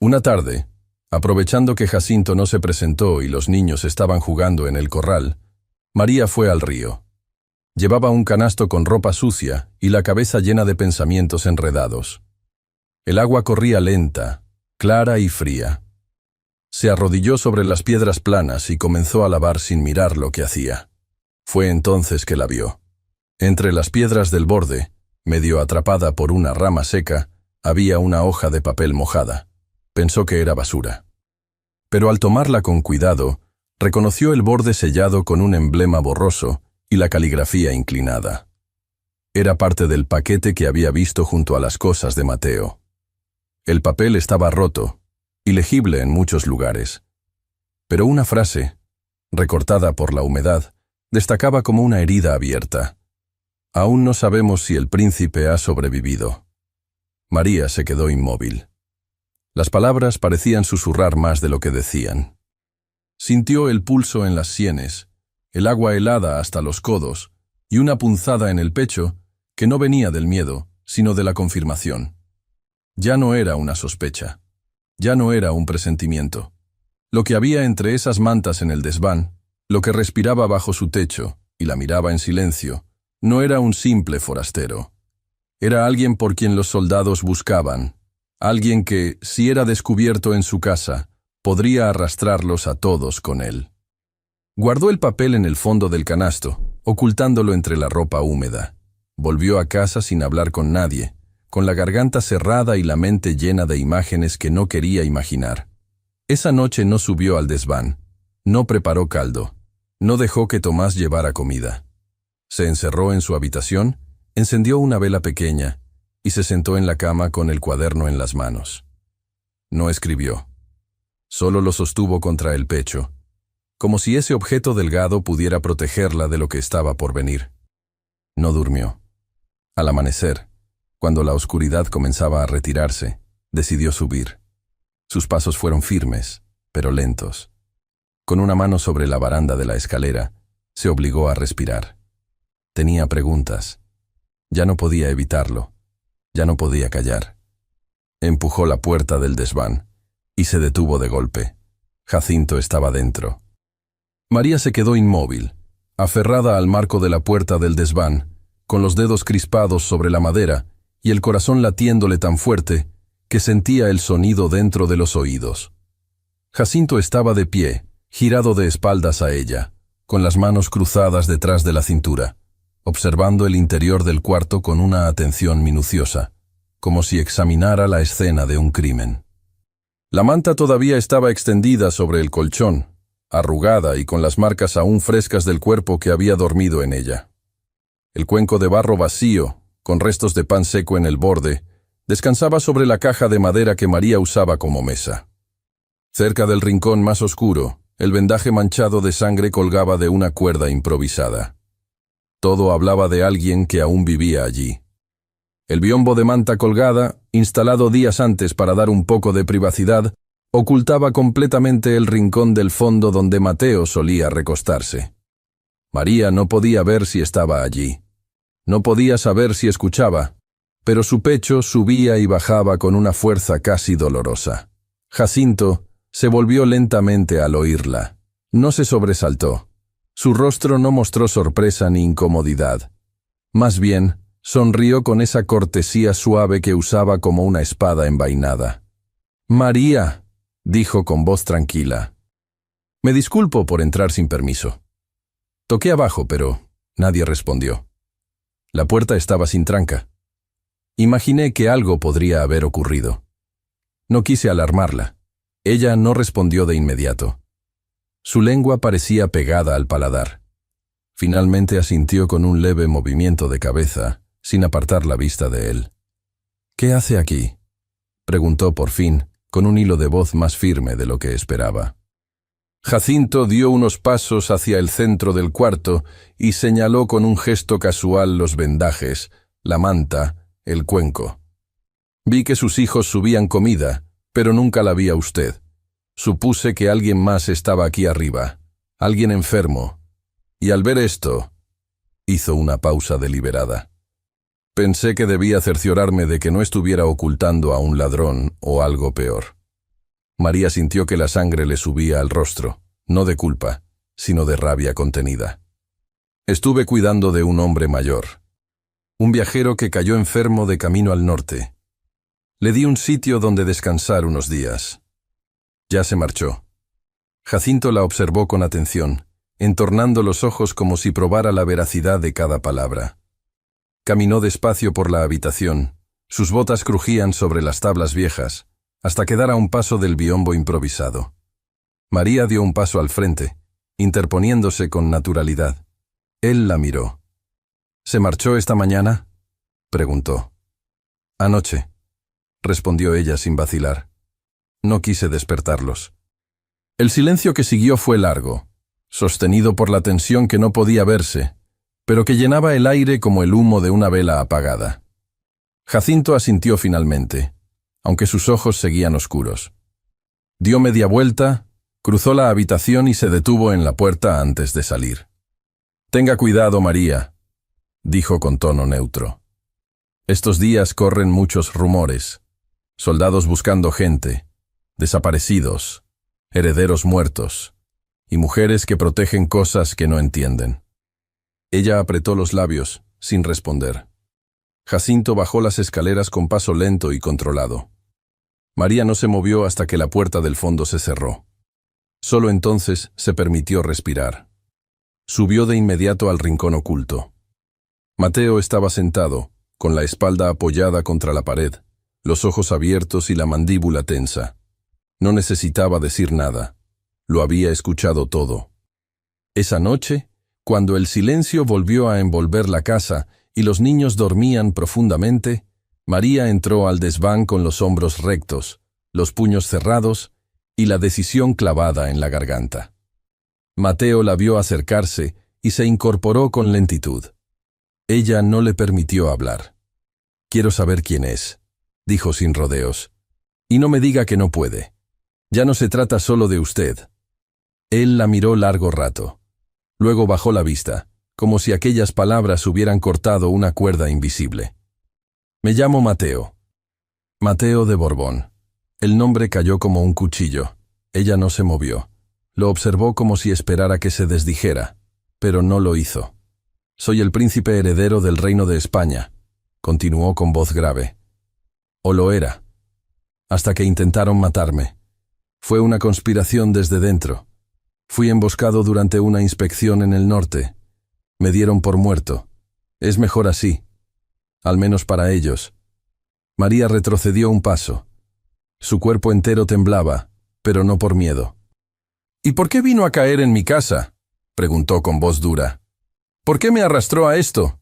Una tarde, aprovechando que Jacinto no se presentó y los niños estaban jugando en el corral, María fue al río. Llevaba un canasto con ropa sucia y la cabeza llena de pensamientos enredados. El agua corría lenta, clara y fría. Se arrodilló sobre las piedras planas y comenzó a lavar sin mirar lo que hacía. Fue entonces que la vio. Entre las piedras del borde, medio atrapada por una rama seca, había una hoja de papel mojada. Pensó que era basura. Pero al tomarla con cuidado, reconoció el borde sellado con un emblema borroso y la caligrafía inclinada. Era parte del paquete que había visto junto a las cosas de Mateo. El papel estaba roto, ilegible en muchos lugares. Pero una frase, recortada por la humedad, destacaba como una herida abierta. Aún no sabemos si el príncipe ha sobrevivido. María se quedó inmóvil. Las palabras parecían susurrar más de lo que decían. Sintió el pulso en las sienes, el agua helada hasta los codos y una punzada en el pecho que no venía del miedo, sino de la confirmación. Ya no era una sospecha. Ya no era un presentimiento. Lo que había entre esas mantas en el desván, lo que respiraba bajo su techo y la miraba en silencio, no era un simple forastero. Era alguien por quien los soldados buscaban, alguien que, si era descubierto en su casa, podría arrastrarlos a todos con él. Guardó el papel en el fondo del canasto, ocultándolo entre la ropa húmeda. Volvió a casa sin hablar con nadie, con la garganta cerrada y la mente llena de imágenes que no quería imaginar. Esa noche no subió al desván, no preparó caldo, no dejó que Tomás llevara comida. Se encerró en su habitación, encendió una vela pequeña y se sentó en la cama con el cuaderno en las manos. No escribió. Solo lo sostuvo contra el pecho, como si ese objeto delgado pudiera protegerla de lo que estaba por venir. No durmió. Al amanecer, cuando la oscuridad comenzaba a retirarse, decidió subir. Sus pasos fueron firmes, pero lentos. Con una mano sobre la baranda de la escalera, se obligó a respirar. Tenía preguntas. Ya no podía evitarlo. Ya no podía callar. Empujó la puerta del desván y se detuvo de golpe. Jacinto estaba dentro. María se quedó inmóvil, aferrada al marco de la puerta del desván, con los dedos crispados sobre la madera y el corazón latiéndole tan fuerte que sentía el sonido dentro de los oídos. Jacinto estaba de pie, girado de espaldas a ella, con las manos cruzadas detrás de la cintura, observando el interior del cuarto con una atención minuciosa, como si examinara la escena de un crimen. La manta todavía estaba extendida sobre el colchón, arrugada y con las marcas aún frescas del cuerpo que había dormido en ella. El cuenco de barro vacío, con restos de pan seco en el borde, descansaba sobre la caja de madera que María usaba como mesa. Cerca del rincón más oscuro, el vendaje manchado de sangre colgaba de una cuerda improvisada. Todo hablaba de alguien que aún vivía allí. El biombo de manta colgada, instalado días antes para dar un poco de privacidad, Ocultaba completamente el rincón del fondo donde Mateo solía recostarse. María no podía ver si estaba allí. No podía saber si escuchaba, pero su pecho subía y bajaba con una fuerza casi dolorosa. Jacinto se volvió lentamente al oírla. No se sobresaltó. Su rostro no mostró sorpresa ni incomodidad. Más bien, sonrió con esa cortesía suave que usaba como una espada envainada. «María», dijo con voz tranquila. «Me disculpo por entrar sin permiso». Toqué abajo, pero nadie respondió. La puerta estaba sin tranca. Imaginé que algo podría haber ocurrido. No quise alarmarla. Ella no respondió de inmediato. Su lengua parecía pegada al paladar. Finalmente asintió con un leve movimiento de cabeza, sin apartar la vista de él. «¿Qué hace aquí?», preguntó por fin, con un hilo de voz más firme de lo que esperaba. Jacinto dio unos pasos hacia el centro del cuarto y señaló con un gesto casual los vendajes, la manta, el cuenco. «Vi que sus hijos subían comida, pero nunca la vi a usted. Supuse que alguien más estaba aquí arriba, alguien enfermo. Y al ver esto», hizo una pausa deliberada, «pensé que debía cerciorarme de que no estuviera ocultando a un ladrón o algo peor». María sintió que la sangre le subía al rostro, no de culpa, sino de rabia contenida. «Estuve cuidando de un hombre mayor, un viajero que cayó enfermo de camino al norte. Le di un sitio donde descansar unos días. Ya se marchó». Jacinto la observó con atención, entornando los ojos como si probara la veracidad de cada palabra. Caminó despacio por la habitación. Sus botas crujían sobre las tablas viejas, hasta quedar a un paso del biombo improvisado. María dio un paso al frente, interponiéndose con naturalidad. Él la miró. «¿Se marchó esta mañana?», preguntó. «Anoche», respondió ella sin vacilar. No quise despertarlos. El silencio que siguió fue largo, sostenido por la tensión que no podía verse, pero que llenaba el aire como el humo de una vela apagada. Jacinto asintió finalmente, aunque sus ojos seguían oscuros. Dio media vuelta, cruzó la habitación y se detuvo en la puerta antes de salir. «Tenga cuidado, María», dijo con tono neutro. «Estos días corren muchos rumores. Soldados buscando gente, desaparecidos, herederos muertos, y mujeres que protegen cosas que no entienden». Ella apretó los labios, sin responder. Jacinto bajó las escaleras con paso lento y controlado. María no se movió hasta que la puerta del fondo se cerró. Solo entonces se permitió respirar. Subió de inmediato al rincón oculto. Mateo estaba sentado, con la espalda apoyada contra la pared, los ojos abiertos y la mandíbula tensa. No necesitaba decir nada. Lo había escuchado todo. Esa noche, cuando el silencio volvió a envolver la casa y los niños dormían profundamente, María entró al desván con los hombros rectos, los puños cerrados y la decisión clavada en la garganta. Mateo la vio acercarse y se incorporó con lentitud. Ella no le permitió hablar. «Quiero saber quién es», dijo sin rodeos. «Y no me diga que no puede. Ya no se trata solo de usted». Él la miró largo rato. Luego bajó la vista, como si aquellas palabras hubieran cortado una cuerda invisible. «Me llamo Mateo. Mateo de Borbón». El nombre cayó como un cuchillo. Ella no se movió. Lo observó como si esperara que se desdijera, pero no lo hizo. «Soy el príncipe heredero del reino de España», continuó con voz grave. «O lo era. Hasta que intentaron matarme. Fue una conspiración desde dentro. Fui emboscado durante una inspección en el norte. Me dieron por muerto. Es mejor así. Al menos para ellos». María retrocedió un paso. Su cuerpo entero temblaba, pero no por miedo. «¿Y por qué vino a caer en mi casa?», preguntó con voz dura. «¿Por qué me arrastró a esto?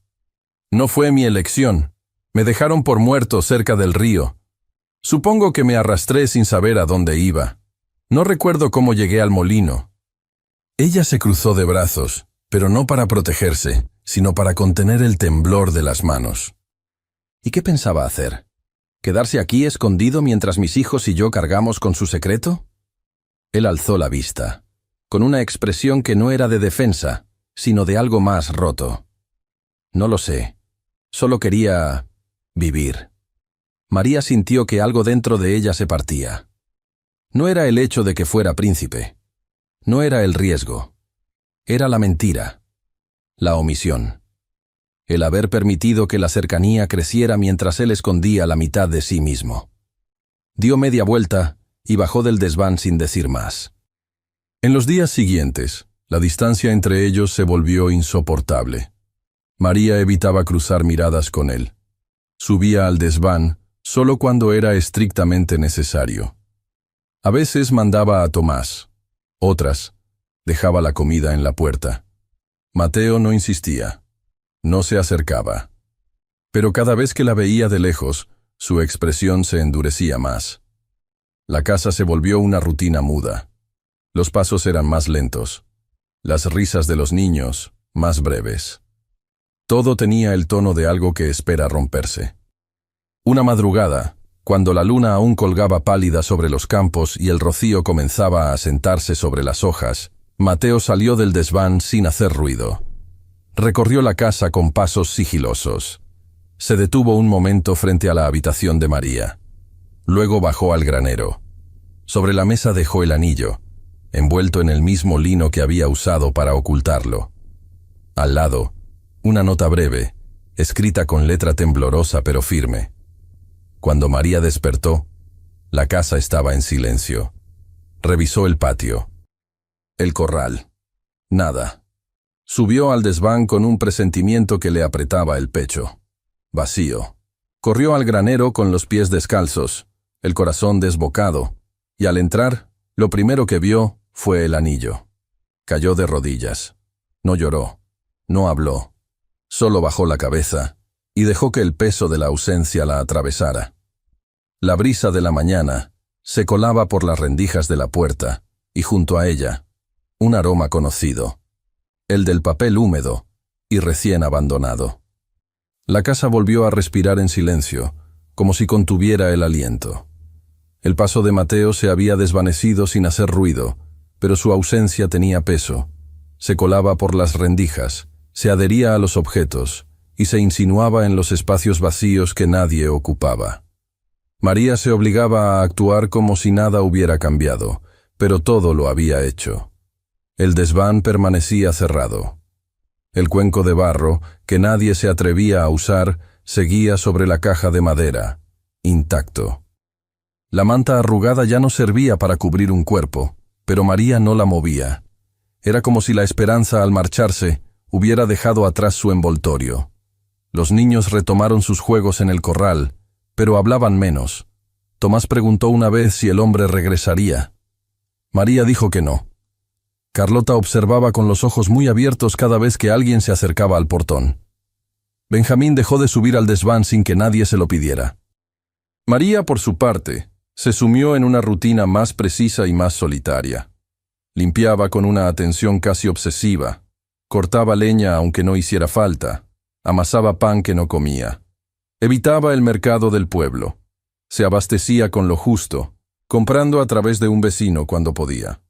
No fue mi elección. Me dejaron por muerto cerca del río. Supongo que me arrastré sin saber a dónde iba. No recuerdo cómo llegué al molino». Ella se cruzó de brazos, pero no para protegerse, sino para contener el temblor de las manos. ¿Y qué pensaba hacer? ¿Quedarse aquí escondido mientras mis hijos y yo cargamos con su secreto? Él alzó la vista, con una expresión que no era de defensa, sino de algo más roto. No lo sé. Solo quería vivir. María sintió que algo dentro de ella se partía. No era el hecho de que fuera príncipe. No era el riesgo. Era la mentira. La omisión. El haber permitido que la cercanía creciera mientras él escondía la mitad de sí mismo. Dio media vuelta y bajó del desván sin decir más. En los días siguientes, la distancia entre ellos se volvió insoportable. María evitaba cruzar miradas con él. Subía al desván solo cuando era estrictamente necesario. A veces mandaba a Tomás. Otras, dejaba la comida en la puerta. Mateo no insistía. No se acercaba. Pero cada vez que la veía de lejos, su expresión se endurecía más. La casa se volvió una rutina muda. Los pasos eran más lentos. Las risas de los niños, más breves. Todo tenía el tono de algo que espera romperse. Una madrugada, cuando la luna aún colgaba pálida sobre los campos y el rocío comenzaba a asentarse sobre las hojas, Mateo salió del desván sin hacer ruido. Recorrió la casa con pasos sigilosos. Se detuvo un momento frente a la habitación de María. Luego bajó al granero. Sobre la mesa dejó el anillo, envuelto en el mismo lino que había usado para ocultarlo. Al lado, una nota breve, escrita con letra temblorosa pero firme. Cuando María despertó, la casa estaba en silencio. Revisó el patio. El corral. Nada. Subió al desván con un presentimiento que le apretaba el pecho. Vacío. Corrió al granero con los pies descalzos, el corazón desbocado, y al entrar, lo primero que vio fue el anillo. Cayó de rodillas. No lloró. No habló. Solo bajó la cabeza y dejó que el peso de la ausencia la atravesara. La brisa de la mañana se colaba por las rendijas de la puerta y junto a ella, un aroma conocido, el del papel húmedo y recién abandonado. La casa volvió a respirar en silencio, como si contuviera el aliento. El paso de Mateo se había desvanecido sin hacer ruido, pero su ausencia tenía peso. Se colaba por las rendijas, se adhería a los objetos y se insinuaba en los espacios vacíos que nadie ocupaba. María se obligaba a actuar como si nada hubiera cambiado, pero todo lo había hecho. El desván permanecía cerrado. El cuenco de barro, que nadie se atrevía a usar, seguía sobre la caja de madera, intacto. La manta arrugada ya no servía para cubrir un cuerpo, pero María no la movía. Era como si la esperanza al marcharse hubiera dejado atrás su envoltorio. Los niños retomaron sus juegos en el corral, pero hablaban menos. Tomás preguntó una vez si el hombre regresaría. María dijo que no. Carlota observaba con los ojos muy abiertos cada vez que alguien se acercaba al portón. Benjamín dejó de subir al desván sin que nadie se lo pidiera. María, por su parte, se sumió en una rutina más precisa y más solitaria. Limpiaba con una atención casi obsesiva, cortaba leña aunque no hiciera falta, amasaba pan que no comía. Evitaba el mercado del pueblo. Se abastecía con lo justo, comprando a través de un vecino cuando podía.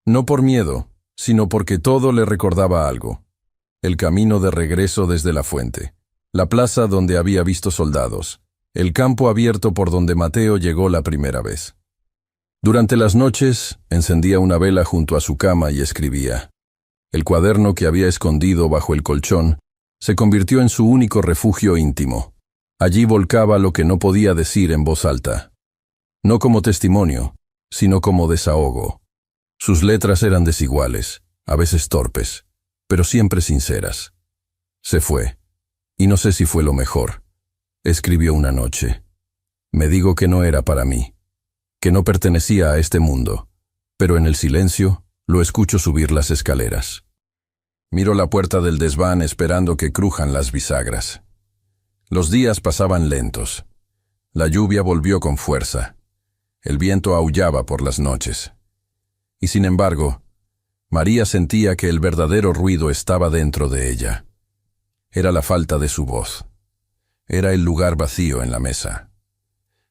No por miedo, sino porque todo le recordaba algo. El camino de regreso desde la fuente, la plaza donde había visto soldados, el campo abierto por donde Mateo llegó la primera vez. Durante las noches, encendía una vela junto a su cama y escribía. El cuaderno que había escondido bajo el colchón se convirtió en su único refugio íntimo. Allí volcaba lo que no podía decir en voz alta. No como testimonio, sino como desahogo. Sus letras eran desiguales, a veces torpes, pero siempre sinceras. Se fue, y no sé si fue lo mejor. Escribió una noche. Me digo que no era para mí, que no pertenecía a este mundo, pero en el silencio lo escucho subir las escaleras. Miro la puerta del desván esperando que crujan las bisagras. Los días pasaban lentos. La lluvia volvió con fuerza. El viento aullaba por las noches. Y sin embargo, María sentía que el verdadero ruido estaba dentro de ella. Era la falta de su voz. Era el lugar vacío en la mesa.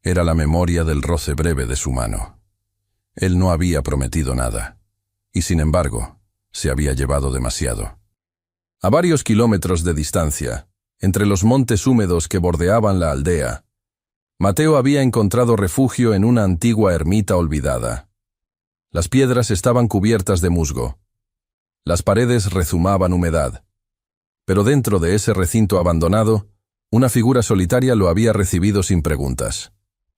era la memoria del roce breve de su mano. Él no había prometido nada, y sin embargo, se había llevado demasiado. A varios kilómetros de distancia, entre los montes húmedos que bordeaban la aldea, Mateo había encontrado refugio en una antigua ermita olvidada. Las piedras estaban cubiertas de musgo. Las paredes rezumaban humedad. Pero dentro de ese recinto abandonado, una figura solitaria lo había recibido sin preguntas.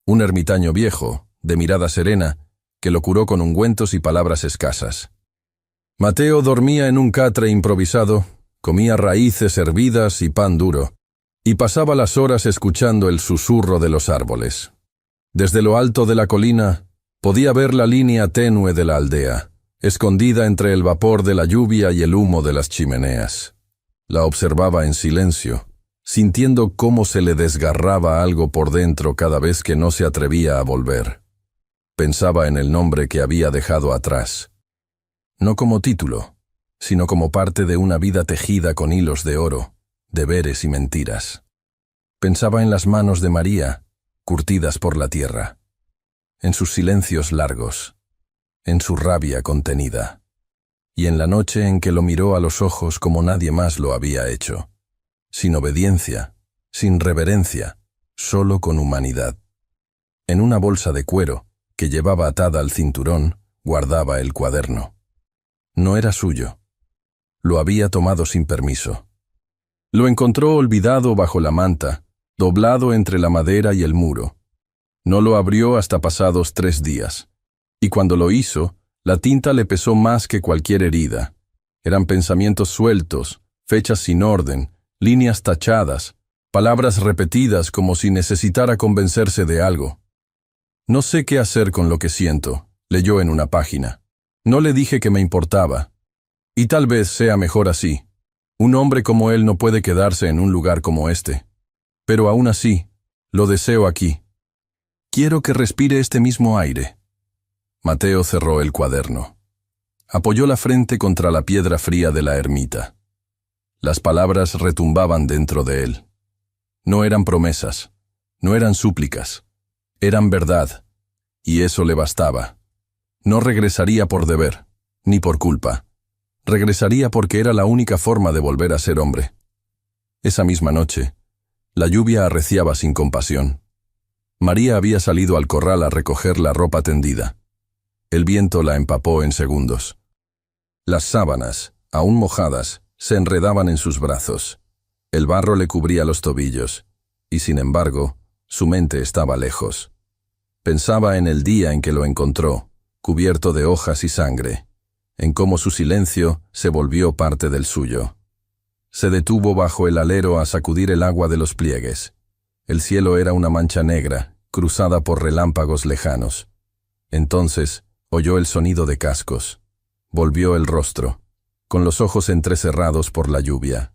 Un ermitaño viejo, de mirada serena, que lo curó con ungüentos y palabras escasas. Mateo dormía en un catre improvisado, comía raíces hervidas y pan duro, y pasaba las horas escuchando el susurro de los árboles. Desde lo alto de la colina, podía ver la línea tenue de la aldea, escondida entre el vapor de la lluvia y el humo de las chimeneas. La observaba en silencio, sintiendo cómo se le desgarraba algo por dentro cada vez que no se atrevía a volver. Pensaba en el nombre que había dejado atrás. No como título, sino como parte de una vida tejida con hilos de oro, deberes y mentiras. Pensaba en las manos de María, curtidas por la tierra, en sus silencios largos, en su rabia contenida, y en la noche en que lo miró a los ojos como nadie más lo había hecho, sin obediencia, sin reverencia, solo con humanidad. En una bolsa de cuero, que llevaba atada al cinturón, guardaba el cuaderno. No era suyo. Lo había tomado sin permiso. Lo encontró olvidado bajo la manta, doblado entre la madera y el muro. No lo abrió hasta pasados 3 días. Y cuando lo hizo, la tinta le pesó más que cualquier herida. Eran pensamientos sueltos, fechas sin orden, líneas tachadas, palabras repetidas como si necesitara convencerse de algo. «No sé qué hacer con lo que siento», leyó en una página. «No le dije que me importaba. Y tal vez sea mejor así. Un hombre como él no puede quedarse en un lugar como este. Pero aún así, lo deseo aquí. Quiero que respire este mismo aire». Mateo cerró el cuaderno. Apoyó la frente contra la piedra fría de la ermita. Las palabras retumbaban dentro de él. No eran promesas, no eran súplicas, eran verdad, y eso le bastaba. No regresaría por deber, ni por culpa. Regresaría porque era la única forma de volver a ser hombre. Esa misma noche, la lluvia arreciaba sin compasión. María había salido al corral a recoger la ropa tendida. El viento la empapó en segundos. Las sábanas, aún mojadas, se enredaban en sus brazos. El barro le cubría los tobillos, y sin embargo, su mente estaba lejos. Pensaba en el día en que lo encontró, cubierto de hojas y sangre, en cómo su silencio se volvió parte del suyo. Se detuvo bajo el alero a sacudir el agua de los pliegues. El cielo era una mancha negra, cruzada por relámpagos lejanos. Entonces, oyó el sonido de cascos. Volvió el rostro, con los ojos entrecerrados por la lluvia.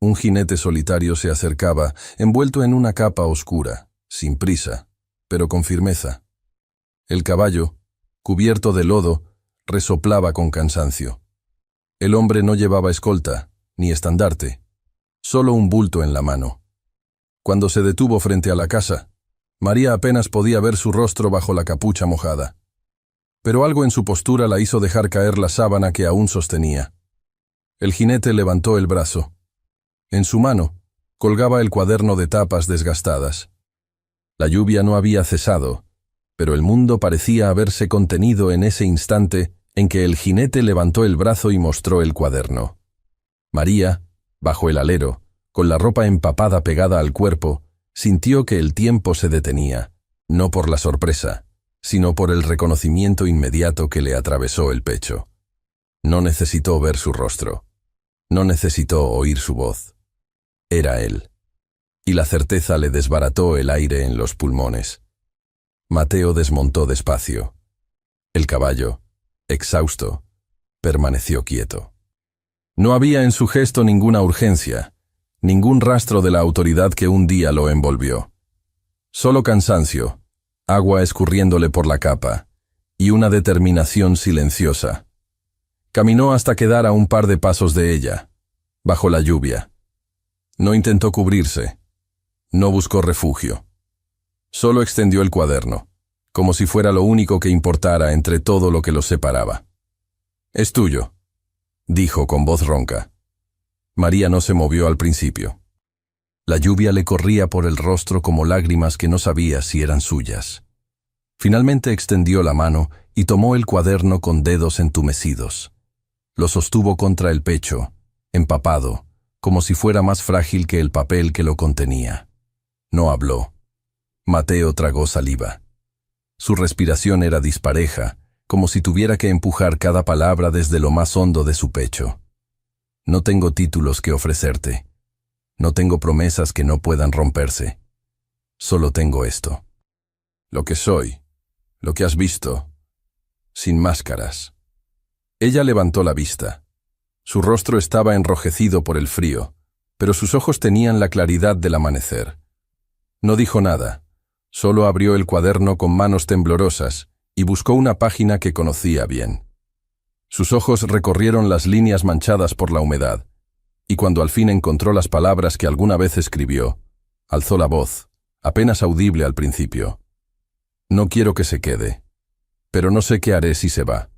Un jinete solitario se acercaba, envuelto en una capa oscura, sin prisa, pero con firmeza. El caballo, cubierto de lodo, resoplaba con cansancio. El hombre no llevaba escolta, ni estandarte, solo un bulto en la mano. Cuando se detuvo frente a la casa, María apenas podía ver su rostro bajo la capucha mojada. Pero algo en su postura la hizo dejar caer la sábana que aún sostenía. El jinete levantó el brazo. En su mano colgaba el cuaderno de tapas desgastadas. La lluvia no había cesado, pero el mundo parecía haberse contenido en ese instante en que el jinete levantó el brazo y mostró el cuaderno. María, bajo el alero, con la ropa empapada pegada al cuerpo, sintió que el tiempo se detenía, no por la sorpresa, sino por el reconocimiento inmediato que le atravesó el pecho. No necesitó ver su rostro. No necesitó oír su voz. Era él. Y la certeza le desbarató el aire en los pulmones. Mateo desmontó despacio. El caballo, exhausto, permaneció quieto. No había en su gesto ninguna urgencia, ningún rastro de la autoridad que un día lo envolvió. Solo cansancio, agua escurriéndole por la capa, y una determinación silenciosa. Caminó hasta quedar a un par de pasos de ella, bajo la lluvia. No intentó cubrirse, no buscó refugio. Solo extendió el cuaderno, como si fuera lo único que importara entre todo lo que los separaba. «Es tuyo», dijo con voz ronca. María no se movió al principio. La lluvia le corría por el rostro como lágrimas que no sabía si eran suyas. Finalmente extendió la mano y tomó el cuaderno con dedos entumecidos. Lo sostuvo contra el pecho, empapado, como si fuera más frágil que el papel que lo contenía. No habló. Mateo tragó saliva. Su respiración era dispareja, como si tuviera que empujar cada palabra desde lo más hondo de su pecho. «No tengo títulos que ofrecerte. No tengo promesas que no puedan romperse. Solo tengo esto. Lo que soy, lo que has visto, sin máscaras». Ella levantó la vista. Su rostro estaba enrojecido por el frío, pero sus ojos tenían la claridad del amanecer. No dijo nada, solo abrió el cuaderno con manos temblorosas y buscó una página que conocía bien. Sus ojos recorrieron las líneas manchadas por la humedad, y cuando al fin encontró las palabras que alguna vez escribió, alzó la voz, apenas audible al principio. «No quiero que se quede, pero no sé qué haré si se va».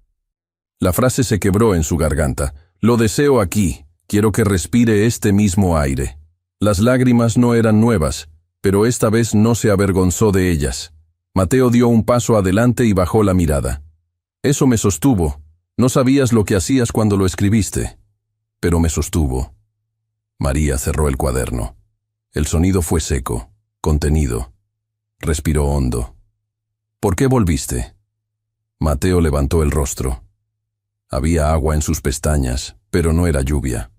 La frase se quebró en su garganta. «Lo deseo aquí, quiero que respire este mismo aire». Las lágrimas no eran nuevas, pero esta vez no se avergonzó de ellas. Mateo dio un paso adelante y bajó la mirada. «Eso me sostuvo. No sabías lo que hacías cuando lo escribiste, pero me sostuvo». María cerró el cuaderno. El sonido fue seco, contenido. Respiró hondo. «¿Por qué volviste?» Mateo levantó el rostro. Había agua en sus pestañas, pero no era lluvia.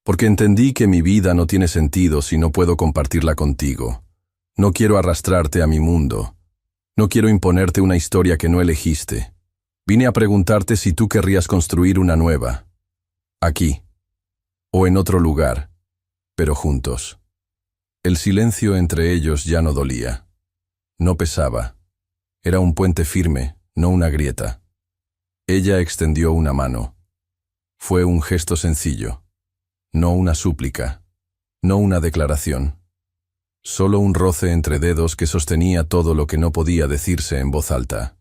«Porque entendí que mi vida no tiene sentido si no puedo compartirla contigo. No quiero arrastrarte a mi mundo. No quiero imponerte una historia que no elegiste. Vine a preguntarte si tú querrías construir una nueva. Aquí. O en otro lugar, pero juntos». El silencio entre ellos ya no dolía. No pesaba. Era un puente firme, no una grieta. Ella extendió una mano. Fue un gesto sencillo. No una súplica. No una declaración. Solo un roce entre dedos que sostenía todo lo que no podía decirse en voz alta.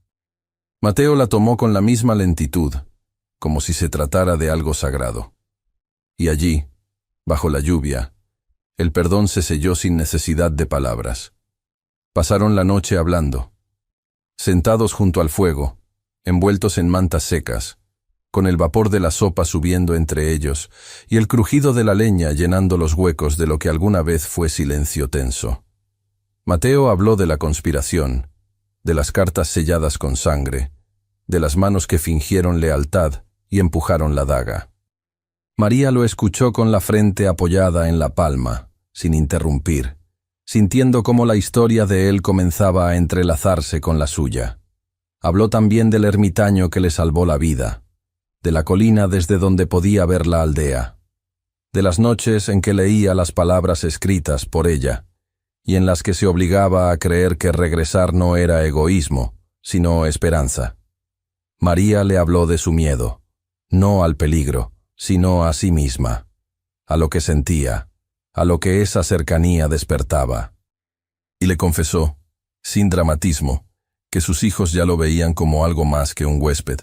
Mateo la tomó con la misma lentitud, como si se tratara de algo sagrado. Y allí, bajo la lluvia, el perdón se selló sin necesidad de palabras. Pasaron la noche hablando, sentados junto al fuego, envueltos en mantas secas, con el vapor de la sopa subiendo entre ellos y el crujido de la leña llenando los huecos de lo que alguna vez fue silencio tenso. Mateo habló de la conspiración, de las cartas selladas con sangre, de las manos que fingieron lealtad y empujaron la daga. María lo escuchó con la frente apoyada en la palma, sin interrumpir, sintiendo cómo la historia de él comenzaba a entrelazarse con la suya. Habló también del ermitaño que le salvó la vida, de la colina desde donde podía ver la aldea, de las noches en que leía las palabras escritas por ella, y en las que se obligaba a creer que regresar no era egoísmo, sino esperanza. María le habló de su miedo, no al peligro, sino a sí misma, a lo que sentía, a lo que esa cercanía despertaba. Y le confesó, sin dramatismo, que sus hijos ya lo veían como algo más que un huésped,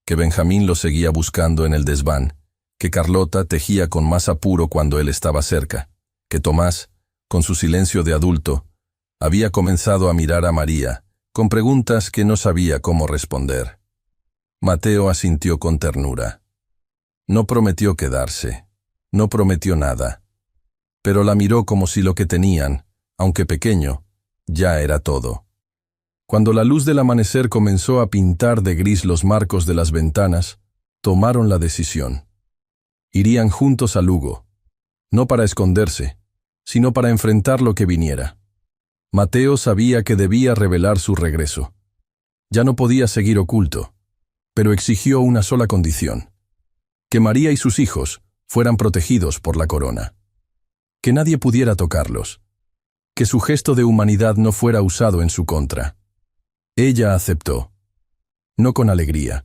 que Benjamín lo seguía buscando en el desván, que Carlota tejía con más apuro cuando él estaba cerca, que Tomás, con su silencio de adulto, había comenzado a mirar a María, con preguntas que no sabía cómo responder. Mateo asintió con ternura. No prometió quedarse, no prometió nada, pero la miró como si lo que tenían, aunque pequeño, ya era todo. Cuando la luz del amanecer comenzó a pintar de gris los marcos de las ventanas, tomaron la decisión. Irían juntos a Lugo, no para esconderse, sino para enfrentar lo que viniera. Mateo sabía que debía revelar su regreso. Ya no podía seguir oculto, pero exigió una sola condición: que María y sus hijos fueran protegidos por la corona. Que nadie pudiera tocarlos. Que su gesto de humanidad no fuera usado en su contra. Ella aceptó, no con alegría,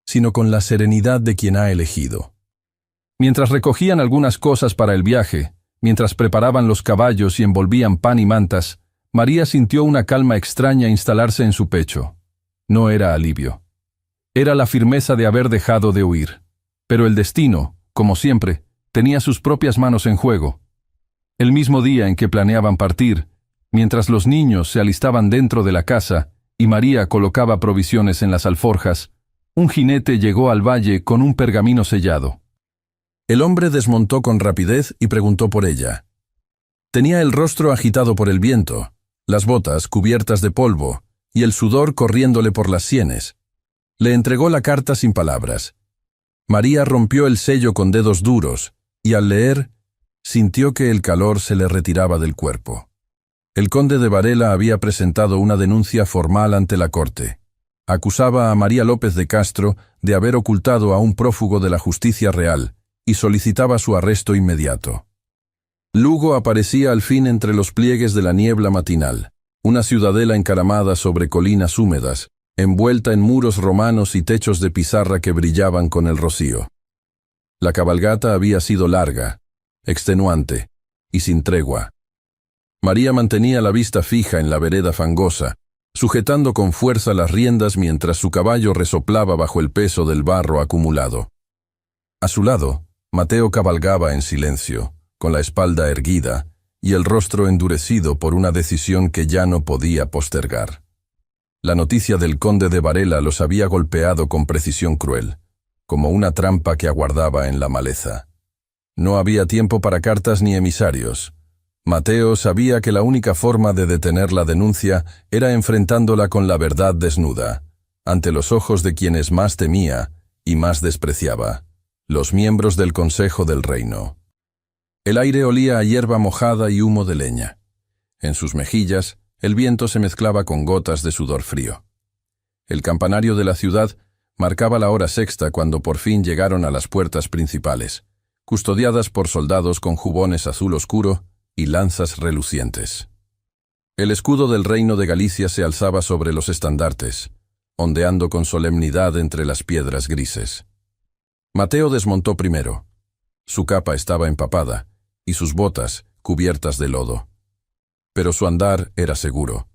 sino con la serenidad de quien ha elegido. Mientras recogían algunas cosas para el viaje, mientras preparaban los caballos y envolvían pan y mantas, María sintió una calma extraña instalarse en su pecho. No era alivio. Era la firmeza de haber dejado de huir. Pero el destino, como siempre, tenía sus propias manos en juego. El mismo día en que planeaban partir, mientras los niños se alistaban dentro de la casa y María colocaba provisiones en las alforjas, un jinete llegó al valle con un pergamino sellado. El hombre desmontó con rapidez y preguntó por ella. Tenía el rostro agitado por el viento, las botas cubiertas de polvo y el sudor corriéndole por las sienes. Le entregó la carta sin palabras. María rompió el sello con dedos duros y al leer, sintió que el calor se le retiraba del cuerpo. El conde de Varela había presentado una denuncia formal ante la corte. Acusaba a María López de Castro de haber ocultado a un prófugo de la justicia real y solicitaba su arresto inmediato. Lugo aparecía al fin entre los pliegues de la niebla matinal, una ciudadela encaramada sobre colinas húmedas, envuelta en muros romanos y techos de pizarra que brillaban con el rocío. La cabalgata había sido larga, extenuante y sin tregua. María mantenía la vista fija en la vereda fangosa, sujetando con fuerza las riendas mientras su caballo resoplaba bajo el peso del barro acumulado. A su lado, Mateo cabalgaba en silencio, con la espalda erguida y el rostro endurecido por una decisión que ya no podía postergar. La noticia del conde de Varela los había golpeado con precisión cruel, como una trampa que aguardaba en la maleza. No había tiempo para cartas ni emisarios. Mateo sabía que la única forma de detener la denuncia era enfrentándola con la verdad desnuda, ante los ojos de quienes más temía y más despreciaba, los miembros del Consejo del Reino. El aire olía a hierba mojada y humo de leña. En sus mejillas, el viento se mezclaba con gotas de sudor frío. El campanario de la ciudad marcaba la hora sexta cuando por fin llegaron a las puertas principales, custodiadas por soldados con jubones azul oscuro y lanzas relucientes. El escudo del Reino de Galicia se alzaba sobre los estandartes, ondeando con solemnidad entre las piedras grises. Mateo desmontó primero. Su capa estaba empapada y sus botas cubiertas de lodo. Pero su andar era seguro.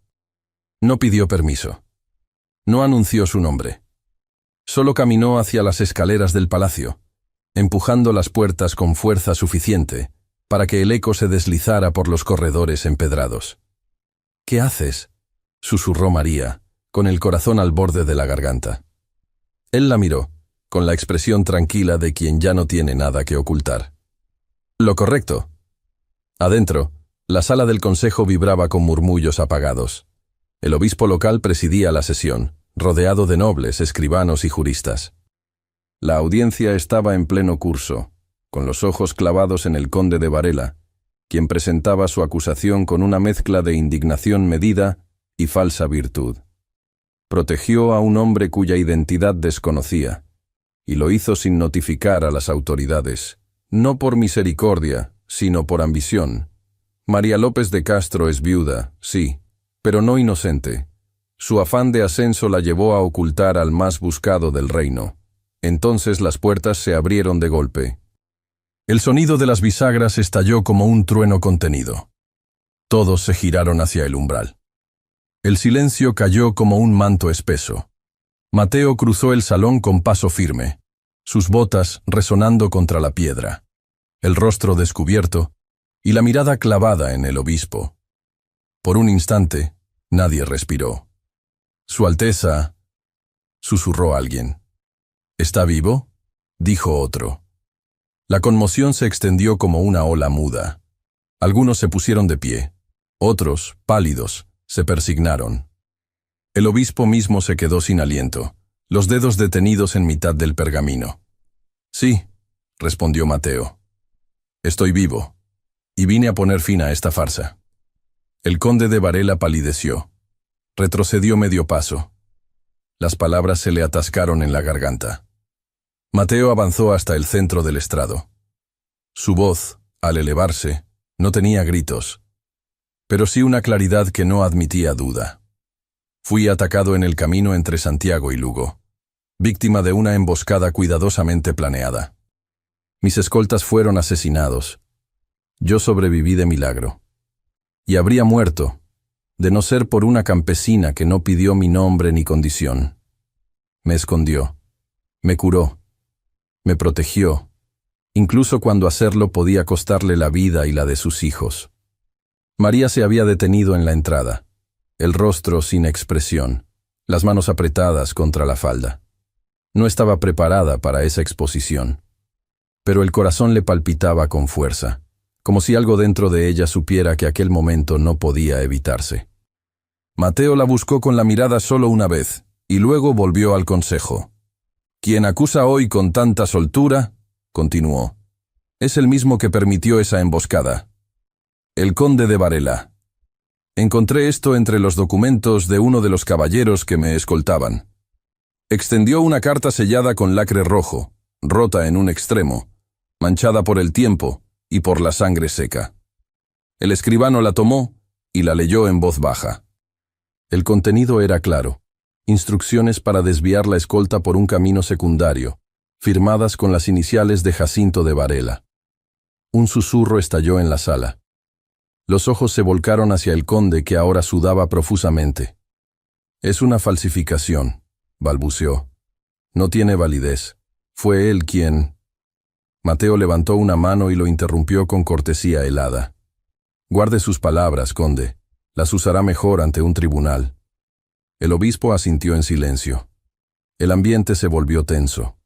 No pidió permiso. No anunció su nombre. Solo caminó hacia las escaleras del palacio, empujando las puertas con fuerza suficiente para que el eco se deslizara por los corredores empedrados. «¿Qué haces?», susurró María, con el corazón al borde de la garganta. Él la miró, con la expresión tranquila de quien ya no tiene nada que ocultar. «Lo correcto». Adentro, la sala del consejo vibraba con murmullos apagados. El obispo local presidía la sesión, rodeado de nobles, escribanos y juristas. La audiencia estaba en pleno curso, con los ojos clavados en el conde de Varela, quien presentaba su acusación con una mezcla de indignación medida y falsa virtud. Protegió a un hombre cuya identidad desconocía, y lo hizo sin notificar a las autoridades, no por misericordia, sino por ambición. María López de Castro es viuda, sí, pero no inocente. Su afán de ascenso la llevó a ocultar al más buscado del reino. Entonces las puertas se abrieron de golpe. El sonido de las bisagras estalló como un trueno contenido. Todos se giraron hacia el umbral. El silencio cayó como un manto espeso. Mateo cruzó el salón con paso firme, sus botas resonando contra la piedra, el rostro descubierto y la mirada clavada en el obispo. Por un instante, nadie respiró. «Su Alteza», susurró alguien. «¿Está vivo?», dijo otro. La conmoción se extendió como una ola muda. Algunos se pusieron de pie, otros, pálidos, se persignaron. El obispo mismo se quedó sin aliento, los dedos detenidos en mitad del pergamino. «Sí», respondió Mateo. «Estoy vivo, y vine a poner fin a esta farsa». El conde de Varela palideció. Retrocedió medio paso. Las palabras se le atascaron en la garganta. Mateo avanzó hasta el centro del estrado. Su voz, al elevarse, no tenía gritos, pero sí una claridad que no admitía duda. «Fui atacado en el camino entre Santiago y Lugo, víctima de una emboscada cuidadosamente planeada. Mis escoltas fueron asesinados. Yo sobreviví de milagro. Y habría muerto, de no ser por una campesina que no pidió mi nombre ni condición. Me escondió, me curó, me protegió, incluso cuando hacerlo podía costarle la vida y la de sus hijos. María se había detenido en la entrada, el rostro sin expresión, las manos apretadas contra la falda. No estaba preparada para esa exposición, pero el corazón le palpitaba con fuerza, como si algo dentro de ella supiera que aquel momento no podía evitarse. Mateo la buscó con la mirada solo una vez, y luego volvió al consejo. «Quien acusa hoy con tanta soltura», continuó, «es el mismo que permitió esa emboscada. El conde de Varela. Encontré esto entre los documentos de uno de los caballeros que me escoltaban. Extendió una carta sellada con lacre rojo, rota en un extremo, manchada por el tiempo y por la sangre seca. El escribano la tomó y la leyó en voz baja. El contenido era claro. Instrucciones para desviar la escolta por un camino secundario, firmadas con las iniciales de Jacinto de Varela. Un susurro estalló en la sala. Los ojos se volcaron hacia el conde, que ahora sudaba profusamente. «Es una falsificación», balbuceó. «No tiene validez. Fue él quien...» Mateo levantó una mano y lo interrumpió con cortesía helada. «Guarde sus palabras, conde. Las usará mejor ante un tribunal». El obispo asintió en silencio. El ambiente se volvió tenso.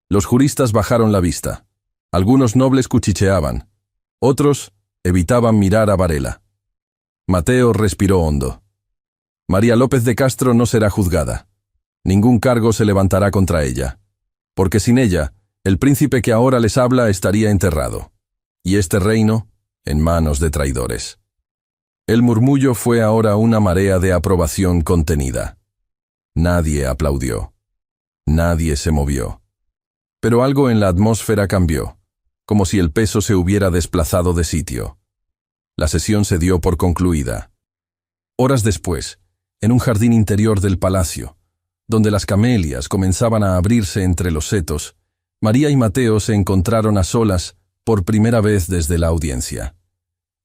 Los juristas bajaron la vista. Algunos nobles cuchicheaban. Otros evitaban mirar a Varela. Mateo respiró hondo. María López de Castro no será juzgada. Ningún cargo se levantará contra ella. Porque sin ella, el príncipe que ahora les habla estaría enterrado. Y este reino, en manos de traidores. El murmullo fue ahora una marea de aprobación contenida. Nadie aplaudió. Nadie se movió. Pero algo en la atmósfera cambió, como si el peso se hubiera desplazado de sitio. La sesión se dio por concluida. Horas después, en un jardín interior del palacio, donde las camelias comenzaban a abrirse entre los setos, María y Mateo se encontraron a solas por primera vez desde la audiencia.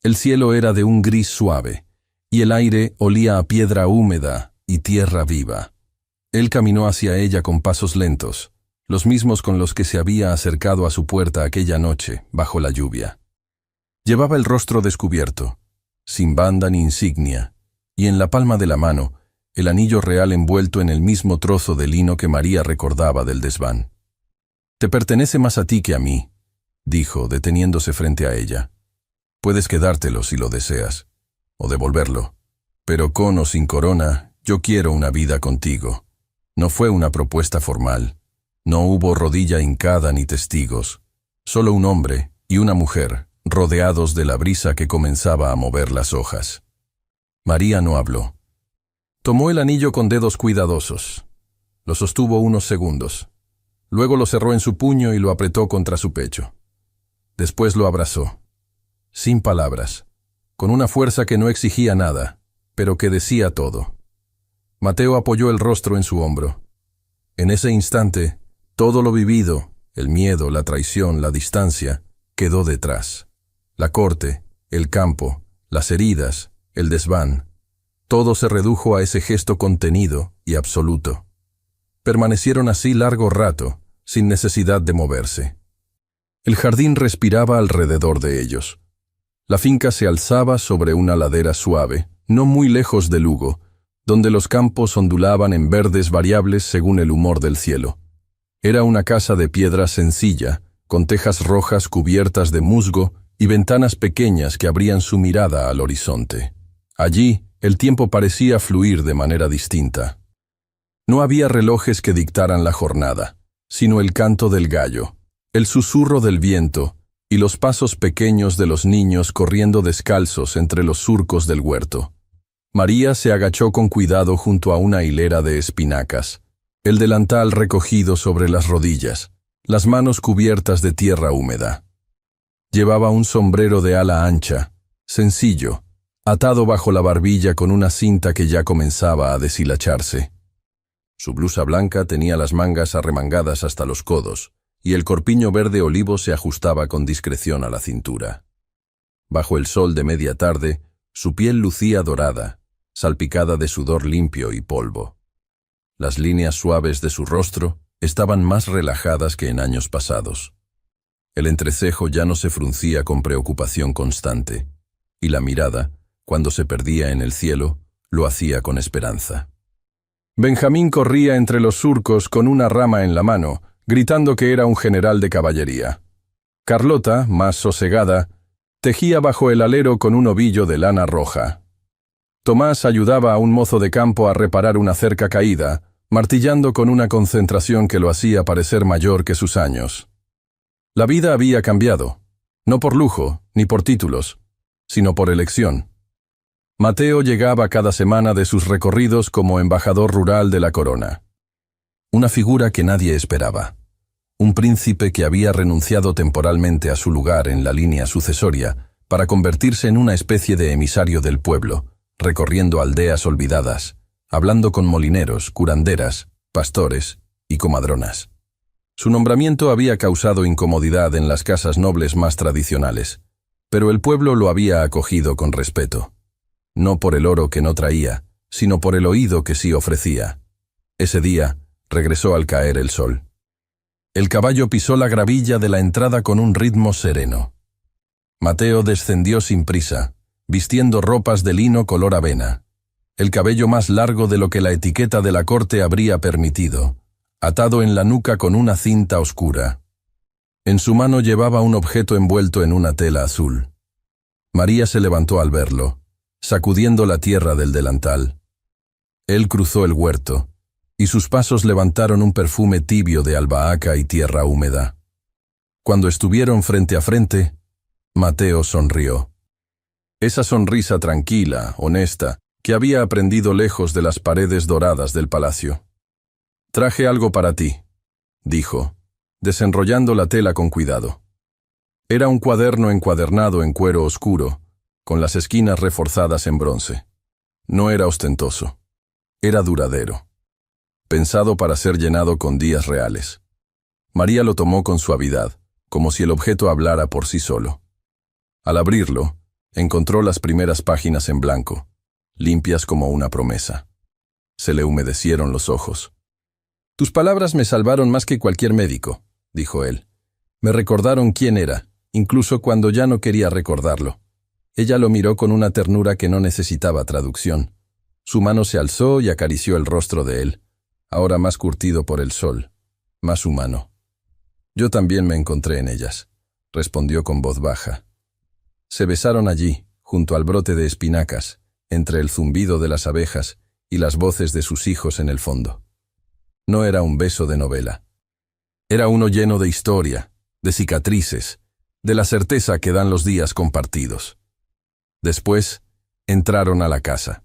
El cielo era de un gris suave, y el aire olía a piedra húmeda y tierra viva. Él caminó hacia ella con pasos lentos, los mismos con los que se había acercado a su puerta aquella noche, bajo la lluvia. Llevaba el rostro descubierto, sin banda ni insignia, y en la palma de la mano, el anillo real envuelto en el mismo trozo de lino que María recordaba del desván. «Te pertenece más a ti que a mí», dijo, deteniéndose frente a ella. «Puedes quedártelo si lo deseas, o devolverlo, pero con o sin corona, yo quiero una vida contigo». No fue una propuesta formal. No hubo rodilla hincada ni testigos. Solo un hombre y una mujer, rodeados de la brisa que comenzaba a mover las hojas. María no habló. Tomó el anillo con dedos cuidadosos. Lo sostuvo unos segundos. Luego lo cerró en su puño y lo apretó contra su pecho. Después lo abrazó. Sin palabras, con una fuerza que no exigía nada, pero que decía todo. Mateo apoyó el rostro en su hombro. En ese instante, todo lo vivido, el miedo, la traición, la distancia, quedó detrás. La corte, el campo, las heridas, el desván, todo se redujo a ese gesto contenido y absoluto. Permanecieron así largo rato, sin necesidad de moverse. El jardín respiraba alrededor de ellos. La finca se alzaba sobre una ladera suave, no muy lejos de Lugo, donde los campos ondulaban en verdes variables según el humor del cielo. Era una casa de piedra sencilla, con tejas rojas cubiertas de musgo y ventanas pequeñas que abrían su mirada al horizonte. Allí, el tiempo parecía fluir de manera distinta. No había relojes que dictaran la jornada, sino el canto del gallo, el susurro del viento y los pasos pequeños de los niños corriendo descalzos entre los surcos del huerto. María se agachó con cuidado junto a una hilera de espinacas, el delantal recogido sobre las rodillas, las manos cubiertas de tierra húmeda. Llevaba un sombrero de ala ancha, sencillo, atado bajo la barbilla con una cinta que ya comenzaba a deshilacharse. Su blusa blanca tenía las mangas arremangadas hasta los codos, y el corpiño verde olivo se ajustaba con discreción a la cintura. Bajo el sol de media tarde, su piel lucía dorada, salpicada de sudor limpio y polvo. Las líneas suaves de su rostro estaban más relajadas que en años pasados. El entrecejo ya no se fruncía con preocupación constante, y la mirada, cuando se perdía en el cielo, lo hacía con esperanza. Benjamín corría entre los surcos con una rama en la mano, gritando que era un general de caballería. Carlota, más sosegada, tejía bajo el alero con un ovillo de lana roja. Tomás ayudaba a un mozo de campo a reparar una cerca caída, martillando con una concentración que lo hacía parecer mayor que sus años. La vida había cambiado, no por lujo ni por títulos, sino por elección. Mateo llegaba cada semana de sus recorridos como embajador rural de la corona. Una figura que nadie esperaba. Un príncipe que había renunciado temporalmente a su lugar en la línea sucesoria para convertirse en una especie de emisario del pueblo, recorriendo aldeas olvidadas, hablando con molineros, curanderas, pastores y comadronas. Su nombramiento había causado incomodidad en las casas nobles más tradicionales, pero el pueblo lo había acogido con respeto. No por el oro que no traía, sino por el oído que sí ofrecía. Ese día regresó al caer el sol. El caballo pisó la gravilla de la entrada con un ritmo sereno. Mateo descendió sin prisa, vistiendo ropas de lino color avena, el cabello más largo de lo que la etiqueta de la corte habría permitido, atado en la nuca con una cinta oscura. En su mano llevaba un objeto envuelto en una tela azul. María se levantó al verlo, sacudiendo la tierra del delantal. Él cruzó el huerto, y sus pasos levantaron un perfume tibio de albahaca y tierra húmeda. Cuando estuvieron frente a frente, Mateo sonrió. Esa sonrisa tranquila, honesta, que había aprendido lejos de las paredes doradas del palacio. «Traje algo para ti», dijo, desenrollando la tela con cuidado. Era un cuaderno encuadernado en cuero oscuro, con las esquinas reforzadas en bronce. No era ostentoso. Era duradero. Pensado para ser llenado con días reales. María lo tomó con suavidad, como si el objeto hablara por sí solo. Al abrirlo, encontró las primeras páginas en blanco, limpias como una promesa. Se le humedecieron los ojos. «Tus palabras me salvaron más que cualquier médico», dijo él. «Me recordaron quién era, incluso cuando ya no quería recordarlo». Ella lo miró con una ternura que no necesitaba traducción. Su mano se alzó y acarició el rostro de él, ahora más curtido por el sol, más humano. «Yo también me encontré en ellas», respondió con voz baja. Se besaron allí, junto al brote de espinacas, entre el zumbido de las abejas y las voces de sus hijos en el fondo. No era un beso de novela. Era uno lleno de historia, de cicatrices, de la certeza que dan los días compartidos. Después, entraron a la casa.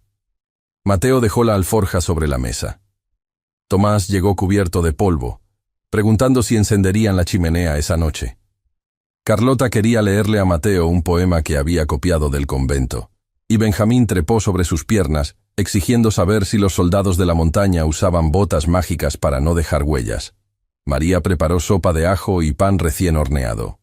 Mateo dejó la alforja sobre la mesa. Tomás llegó cubierto de polvo, preguntando si encenderían la chimenea esa noche. Carlota quería leerle a Mateo un poema que había copiado del convento, y Benjamín trepó sobre sus piernas, exigiendo saber si los soldados de la montaña usaban botas mágicas para no dejar huellas. María preparó sopa de ajo y pan recién horneado.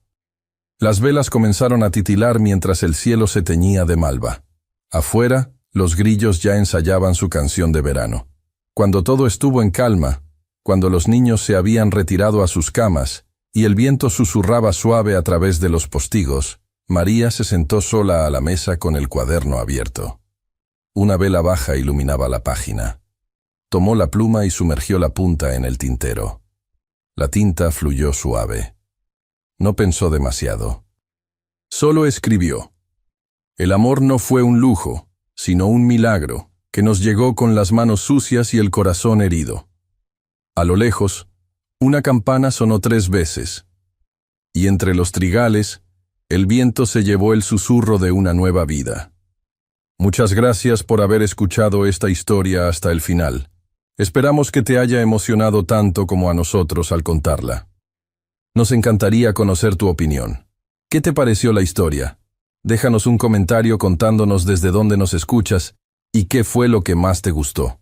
Las velas comenzaron a titilar mientras el cielo se teñía de malva. Afuera, los grillos ya ensayaban su canción de verano. Cuando todo estuvo en calma, cuando los niños se habían retirado a sus camas y el viento susurraba suave a través de los postigos, María se sentó sola a la mesa con el cuaderno abierto. Una vela baja iluminaba la página. Tomó la pluma y sumergió la punta en el tintero. La tinta fluyó suave. No pensó demasiado. Solo escribió. El amor no fue un lujo, sino un milagro, que nos llegó con las manos sucias y el corazón herido. A lo lejos, una campana sonó 3 veces, y entre los trigales, el viento se llevó el susurro de una nueva vida. Muchas gracias por haber escuchado esta historia hasta el final. Esperamos que te haya emocionado tanto como a nosotros al contarla. Nos encantaría conocer tu opinión. ¿Qué te pareció la historia? Déjanos un comentario contándonos desde dónde nos escuchas y qué fue lo que más te gustó.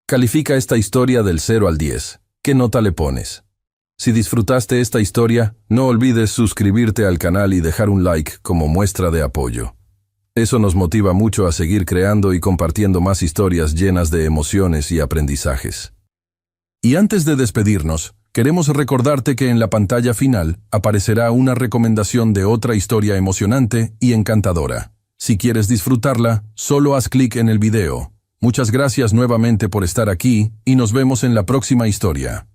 Califica esta historia del 0 al 10. ¿Qué nota le pones? Si disfrutaste esta historia, no olvides suscribirte al canal y dejar un like como muestra de apoyo. Eso nos motiva mucho a seguir creando y compartiendo más historias llenas de emociones y aprendizajes. Y antes de despedirnos, queremos recordarte que en la pantalla final aparecerá una recomendación de otra historia emocionante y encantadora. Si quieres disfrutarla, solo haz clic en el video. Muchas gracias nuevamente por estar aquí y nos vemos en la próxima historia.